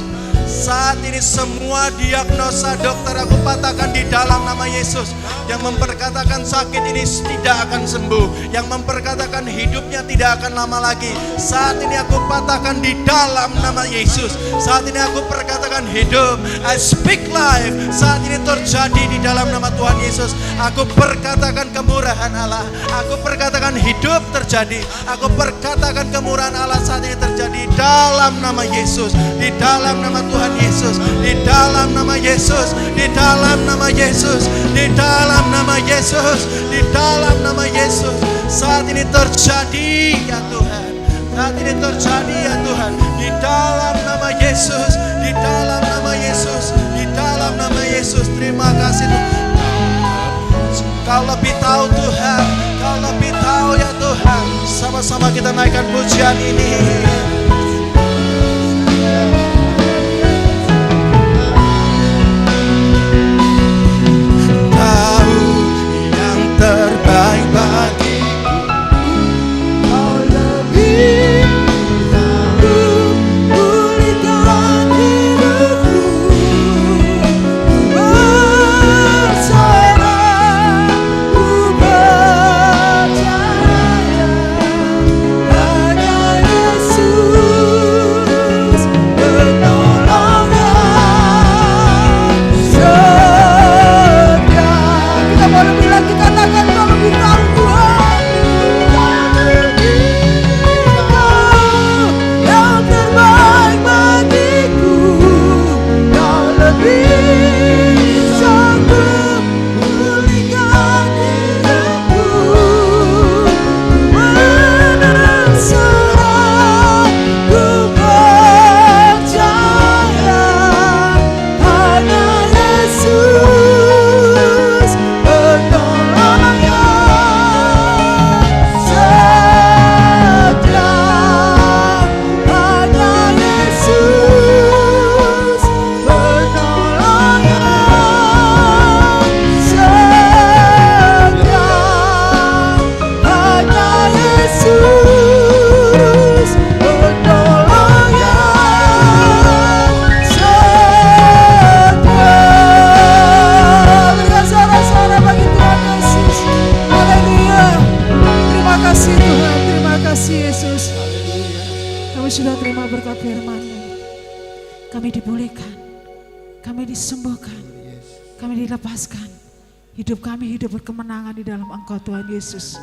Saat ini semua diagnosa dokter aku patahkan di dalam nama Yesus. Yang memperkatakan sakit ini tidak akan sembuh, yang memperkatakan hidupnya tidak akan lama lagi, saat ini aku patahkan di dalam nama Yesus. Saat ini aku perkatakan hidup, I speak life. Saat ini terjadi di dalam nama Tuhan Yesus. Aku perkatakan kemurahan Allah, aku perkatakan hidup terjadi, aku perkatakan kemurahan Allah saat ini terjadi dalam nama Yesus. Di dalam nama Tuhan Yesus, di dalam nama Yesus, di dalam nama Yesus, di dalam nama Yesus, di dalam nama Yesus. Saat ini terjadi ya Tuhan, saat ini terjadi ya Tuhan. Di dalam nama Yesus, di dalam nama Yesus, di dalam nama Yesus. Terima kasih Tuhan. Kau lebih tahu Tuhan, Kau lebih tahu ya Tuhan. Sama-sama kita naikkan pujian ini. Terbaik bagiku, Kau lebih tahu, pulihkan hidupku. Percaya, ku percaya, hanya Yesus penolongnya setia. Kita mau lebih lagi katakan Kau lebih tahu Tuhan. Yang terbaik bagiku, Kau lebih sanggup pulihkan hidupku. Berserah, ku percaya, hanya Yesus penolongnya setia. Hanya Yesus penolongnya setia. Hanya Yesus penolongnya setia. Berikan sorak-sorak bagi Tuhan Yesus. Haleluya. Terima kasih Tuhan, terima kasih Yesus. Kami sudah terima berkat firman-Mu. Kami dipulihkan, kami disembuhkan, kami dilepaskan. Hidup kami hidup berkemenangan di dalam Engkau Tuhan Yesus.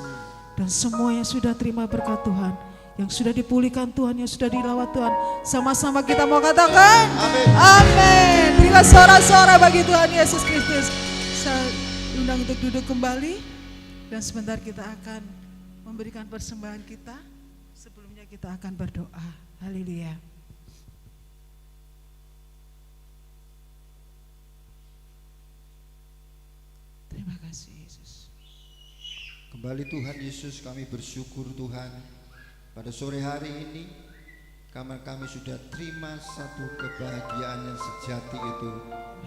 Dan semua yang sudah terima berkat Tuhan, yang sudah dipulihkan Tuhan, yang sudah dilawat Tuhan, sama-sama kita mau katakan amin. Berikan sorak-sorak bagi Tuhan Yesus Kristus. Saya undang untuk duduk kembali, dan sebentar kita akan memberikan persembahan kita. Sebelumnya kita akan berdoa. Haleluya. Terima kasih Yesus. Kembali Tuhan Yesus, kami bersyukur Tuhan. Pada sore hari ini kami sudah terima satu kebahagiaan yang sejati itu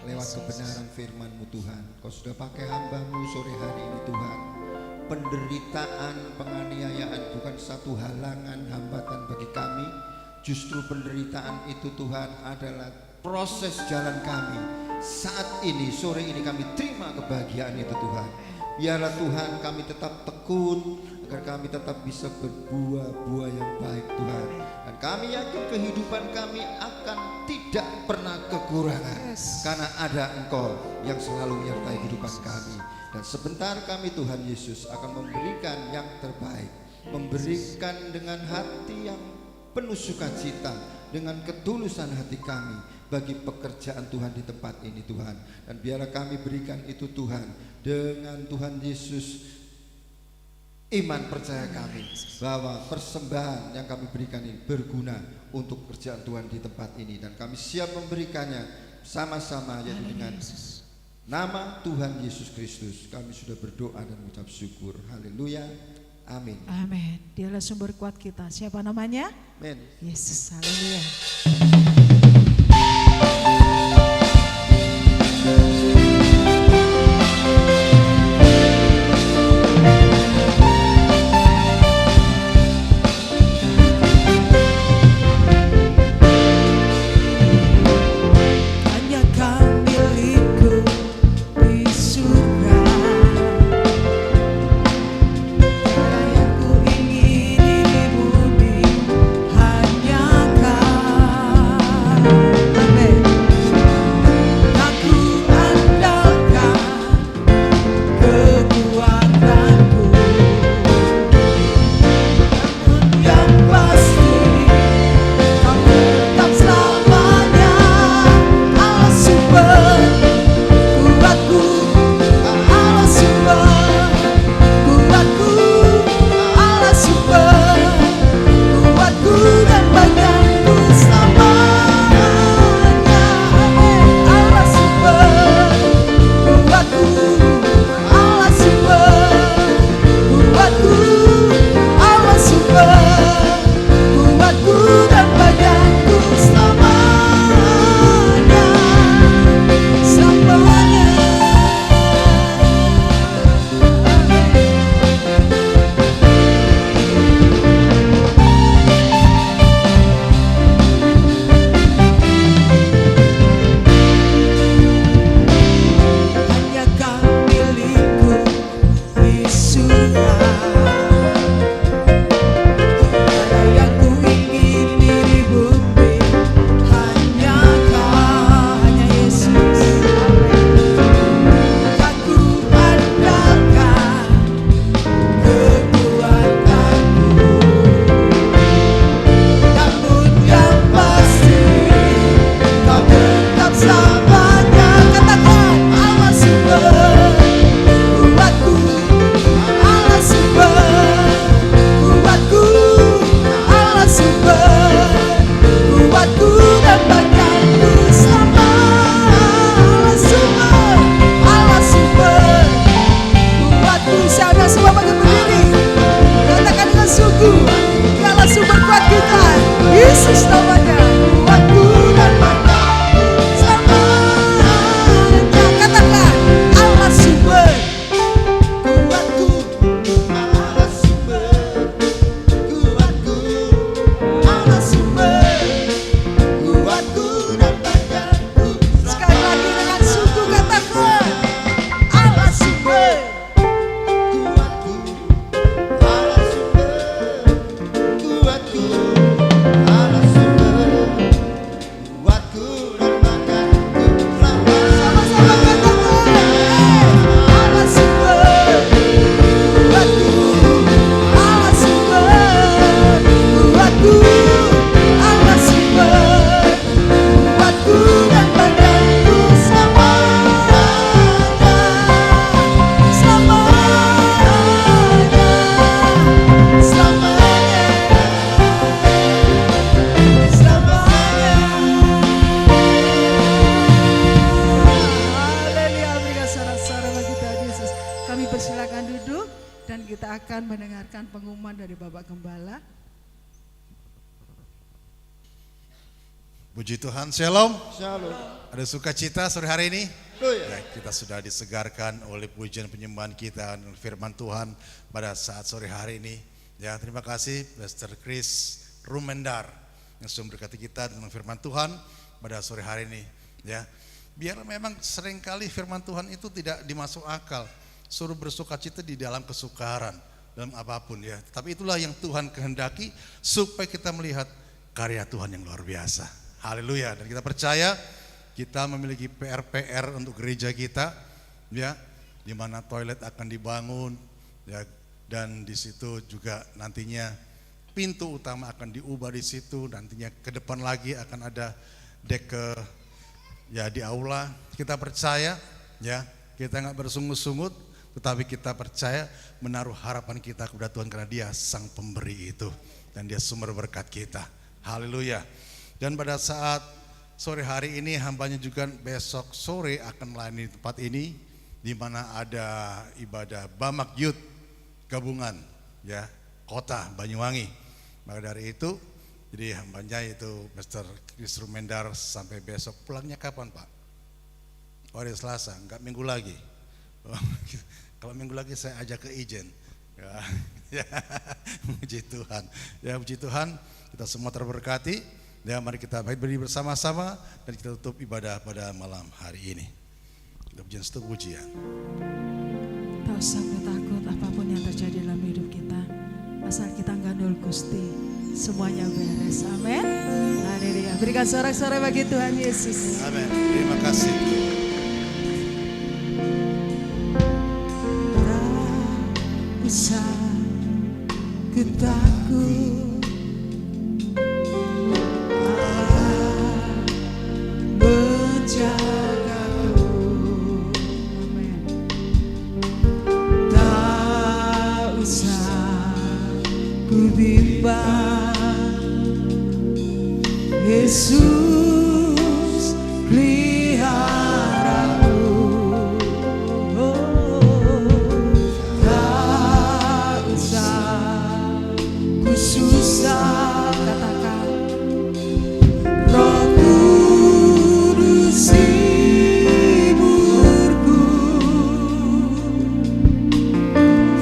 lewat kebenaran firman-Mu Tuhan. Kau sudah pakai hamba-Mu sore hari ini Tuhan. Penderitaan, penganiayaan bukan satu halangan, hambatan bagi kami. Justru penderitaan itu Tuhan adalah proses jalan kami. Saat ini, sore ini kami terima kebahagiaan itu Tuhan. Biarlah Tuhan kami tetap tekun, agar kami tetap bisa berbuah-buah yang baik Tuhan. Dan kami yakin kehidupan kami akan tidak pernah kekurangan, karena ada Engkau yang selalu menyertai kehidupan kami. Dan sebentar kami Tuhan Yesus akan memberikan yang terbaik, memberikan dengan hati yang penuh sukacita, dengan ketulusan hati kami bagi pekerjaan Tuhan di tempat ini Tuhan. Dan biarlah kami berikan itu Tuhan, dengan Tuhan Yesus Iman percaya kami bahwa persembahan yang kami berikan ini berguna untuk pekerjaan Tuhan di tempat ini, dan kami siap memberikannya sama-sama, yaitu dengan nama Tuhan Yesus Kristus. Kami sudah berdoa dan mengucap syukur. Haleluya. Amin. Amin. Dialah sumber kuat kita. Siapa namanya? Amin. Yesus. Haleluya. Hanya Kau milikku di surga. Tiada yang ku ingini di bumi, hanya Kau. Amin. Aku andalkan kekuatanku, namun yang pasti Kau tetap selamanya. Allah sumber kuatku, Allah sumber kuatku, Allah sumber kuatku dan bagianku selamanya. Amin. Allah sumber kuatku, Allah sumber kuatku, Allah sumber kuatku dan bagianku selamanya. Selamanya. Hanya Kau milikku di surga. Tiada yang ku ingini di bumi, hanya Kau, hanya Yesus. Aku andalkan kekuatanku, namun yang pasti Kau tetap selamanya. Katakan, Allah sumber kuatku, Allah sumber kuatku, Allah sumber kuatku dan bagianku selamanya. Allah sumber kuatku. Saudara semua bangkit berdiri, katakan dengan sungguh, Dialah sumber kuat kita. Yesus namanya. Kuatku dan bagianku selamanya. Katakan, Allah sumber kuatku, Allah sumber kuatku, Allah sumber kuatku dan bagianku. sekali lagi dengan sungguh katakan, Allah sumber Kuatku, Allah sumber kuatku, Allah sumber kuatku dan bagianku selamanya. sama-sama katakan, Allah sumber kuatku, Allah sumber kuatku, Allah sumber kuatku dan bagianku selamanya. Haleluya, berikan sorak-sorai bagi Tuhan Yesus. Kami persilakan duduk dan kita akan mendengarkan pengumuman dari Bapak Gembala. Puji Tuhan, Shalom. Shalom. Ada sukacita sore hari ini? Haleluya. Ya, kita sudah disegarkan oleh pujian penyembahan kita dan firman Tuhan pada saat sore hari ini. Ya, terima kasih Pastor Chris Rumendar yang sudah memberkati kita dengan firman Tuhan pada sore hari ini. Ya, biar memang seringkali firman Tuhan itu tidak dimasuk akal, suruh bersukacita di dalam kesukaran dalam apapun ya. Tapi itulah yang Tuhan kehendaki supaya kita melihat karya Tuhan yang luar biasa. Haleluya. Dan kita percaya kita memiliki PR-PR untuk gereja kita, ya, di mana toilet akan dibangun, ya, dan di situ juga nantinya pintu utama akan diubah di situ, nantinya ke depan lagi akan ada dek ya di aula. Kita percaya, ya, kita nggak bersungut-sungut, tetapi kita percaya menaruh harapan kita kepada Tuhan karena Dia sang pemberi itu dan Dia sumber berkat kita. Haleluya. Dan pada saat sore hari ini hambanya juga besok sore akan melayani di tempat ini, di mana ada ibadah Bamak Youth gabungan ya kota Banyuwangi. Maka dari itu jadi hambanya itu Mr. Chris Rumendar sampai besok. Pulangnya kapan Pak? Oh hari Selasa, enggak minggu lagi. Kalau minggu lagi saya ajak ke Ijen. Ya, puji Tuhan. Ya puji Tuhan, kita semua terberkati. Ya mari kita berdiri bersama-sama dan kita tutup ibadah pada malam hari ini. Kita pujian satu pujian. Tak usah takut apapun yang terjadi dalam hidup kita, asal kita gandul Gusti, semuanya beres. Amin. Haleluya. Berikan sorak-sorai bagi Tuhan Yesus. Amin. Terima kasih. Tak usah ku takut, Allah menjagaku. Amin. Tak usah ku bimbang, Yesus peliharaku. Tak usah ku susah, katakan Roh Kudus hiburku.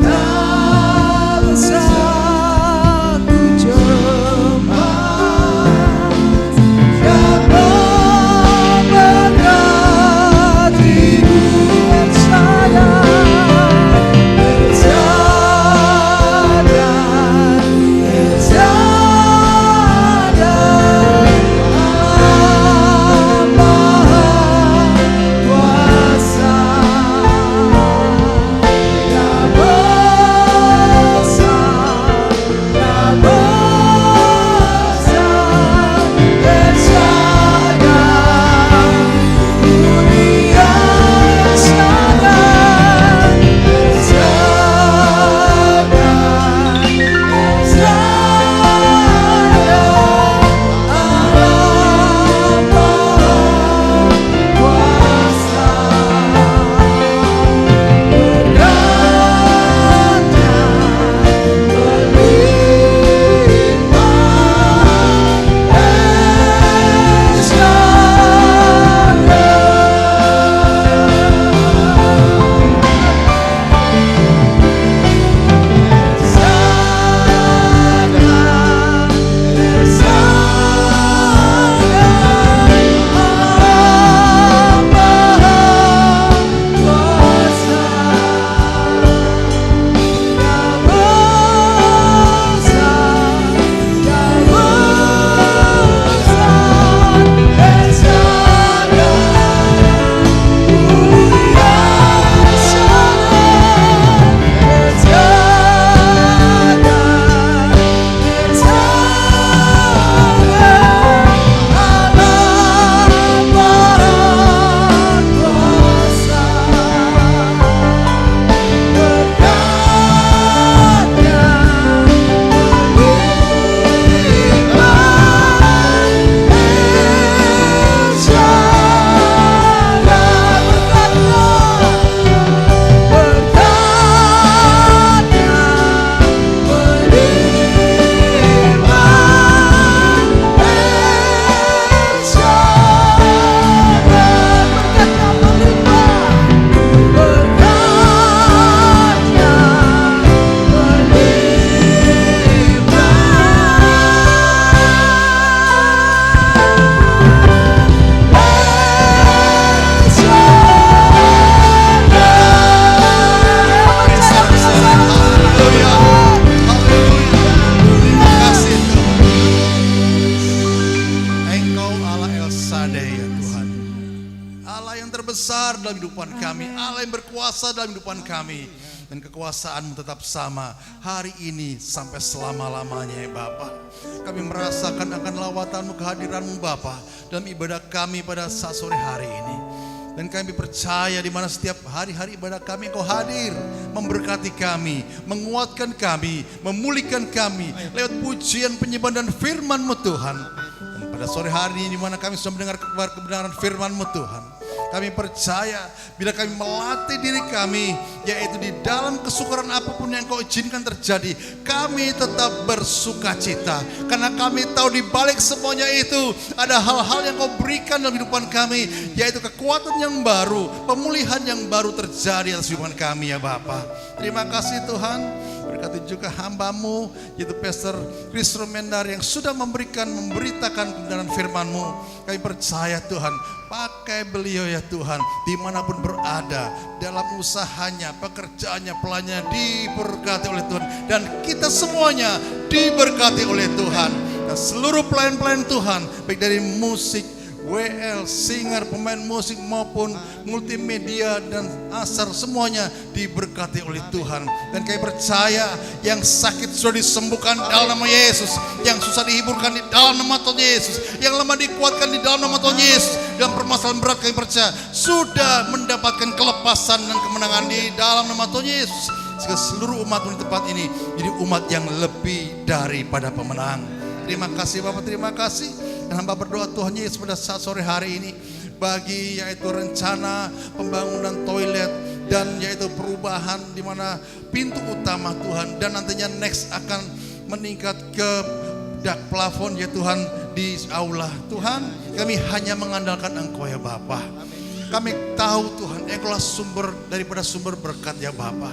Tak usah ku cemas, Dia memberkati hidup saya. dalam kehidupan kami, Allah yang berkuasa dalam kehidupan kami, dan kekuasaan-Mu tetap sama hari ini sampai selama-lamanya ya Bapa. Kami merasakan akan lawatan-Mu, kehadiran-Mu Bapa dalam ibadah kami pada saat sore hari ini. Dan kami percaya di mana setiap hari-hari ibadah kami Engkau hadir, memberkati kami, menguatkan kami, memulihkan kami lewat pujian, penyembahan dan firman-Mu Tuhan. Dan pada sore hari ini di mana kami sudah mendengar kebenaran firman-Mu Tuhan, kami percaya bila kami melatih diri kami, yaitu di dalam kesukaran apapun yang Kau izinkan terjadi, kami tetap bersuka cita. Karena kami tahu di balik semuanya itu ada hal-hal yang Kau berikan dalam kehidupan kami, yaitu kekuatan yang baru, pemulihan yang baru terjadi atas kehidupan kami ya Bapa. Terima kasih Tuhan. Berkati juga hamba-Mu, yaitu Pastor Chris Rumendar yang sudah memberitakan kebenaran firman-Mu. Kami percaya Tuhan, pakai beliau ya Tuhan, dimanapun berada, dalam usahanya, pekerjaannya, pelayannya diberkati oleh Tuhan. Dan kita semuanya diberkati oleh Tuhan. Dan seluruh pelayan-pelayan Tuhan, baik dari musik, WL, singer, pemain musik maupun multimedia dan asar, semuanya diberkati oleh Tuhan. Dan kami percaya yang sakit sudah disembuhkan dalam nama Yesus, yang susah dihiburkan di dalam nama Tuhan Yesus, yang lemah dikuatkan di dalam nama Tuhan Yesus, dalam permasalahan berat kami percaya sudah mendapatkan kelepasan dan kemenangan di dalam nama Tuhan Yesus. Sehingga seluruh umat di tempat ini jadi umat yang lebih daripada pemenang. Terima kasih Bapak, terima kasih. Dan hamba berdoa Tuhan Yesus pada saat sore hari ini, bagi yaitu rencana pembangunan toilet dan yaitu perubahan di mana pintu utama Tuhan, dan nantinya next akan meningkat ke dak plafon ya Tuhan di aula. Tuhan, kami hanya mengandalkan Engkau ya Bapa. Kami tahu Tuhan Engkaulah sumber daripada sumber berkat ya Bapa.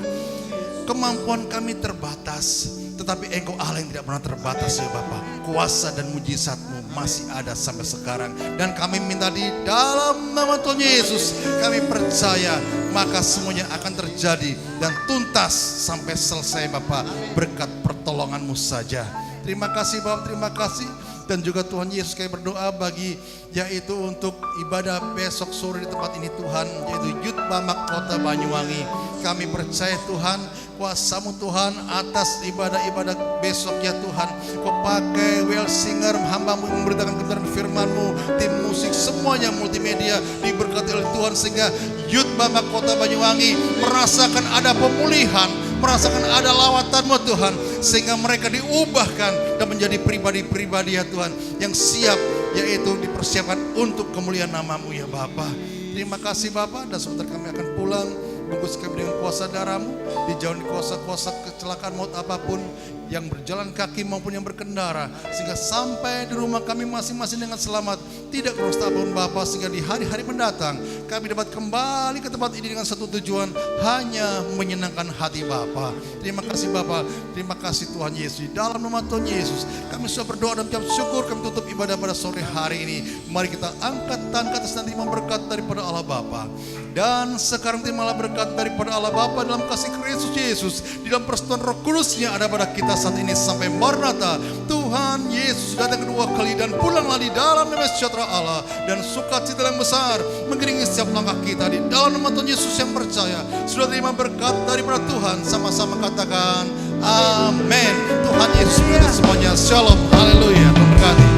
Kemampuan kami terbatas, tetapi Engkau Allah yang tidak pernah terbatas ya Bapa. Kuasa dan mujizat-Mu masih ada sampai sekarang. Dan kami minta di dalam nama Tuhan Yesus, kami percaya maka semuanya akan terjadi dan tuntas sampai selesai Bapa, berkat pertolongan-Mu saja. Terima kasih Bapak, terima kasih. Dan juga Tuhan Yesus, kami berdoa bagi yaitu untuk ibadah besok sore di tempat ini Tuhan, yaitu Youth Bamak Kota Banyuwangi. Kami percaya Tuhan, kuasa-Mu Tuhan atas ibadah-ibadah besok ya Tuhan. Kau pakai well singer, hamba-Mu memberitakan kebenaran firman-Mu, tim musik semuanya multimedia diberkati oleh Tuhan, sehingga Youth Bamak Kota Banyuwangi merasakan ada pemulihan, merasakan ada lawatan-Mu Tuhan, sehingga mereka diubahkan dan menjadi pribadi-pribadi ya Tuhan yang siap, yaitu dipersiapkan untuk kemuliaan nama-Mu ya Bapa. Terima kasih Bapa, dan sebentar kami akan pulang. Bungkus kami dengan kuasa darah-Mu, dijauhi kuasa-kuasa kecelakaan maut apapun, yang berjalan kaki maupun yang berkendara, sehingga sampai di rumah kami masing-masing dengan selamat, tidak kurang apapun Bapa, sehingga di hari-hari mendatang kami dapat kembali ke tempat ini dengan satu tujuan, hanya menyenangkan hati Bapa. Terima kasih Bapa, terima kasih Tuhan Yesus. Di dalam nama Tuhan Yesus kami sudah berdoa dan mengucap syukur. Kami tutup ibadah pada sore hari ini. Mari kita angkat tangan ke atas, nanti berkat daripada Allah Bapa. Dan sekarang terimalah berkat daripada Allah Bapa dalam kasih Kristus Yesus, di dalam persekutuan Roh Kudus-Nya ada pada kita saat ini sampai Maranatha. Tuhan Yesus datang kedua kali dan pulanglah di dalam nama sejahtera Allah dan sukacita yang besar mengiringi setiap langkah kita. Di dalam nama Tuhan Yesus yang percaya sudah terima berkat daripada Tuhan, sama-sama katakan amin. Tuhan Yesus berkati semuanya. Shalom, haleluya, terima kasih.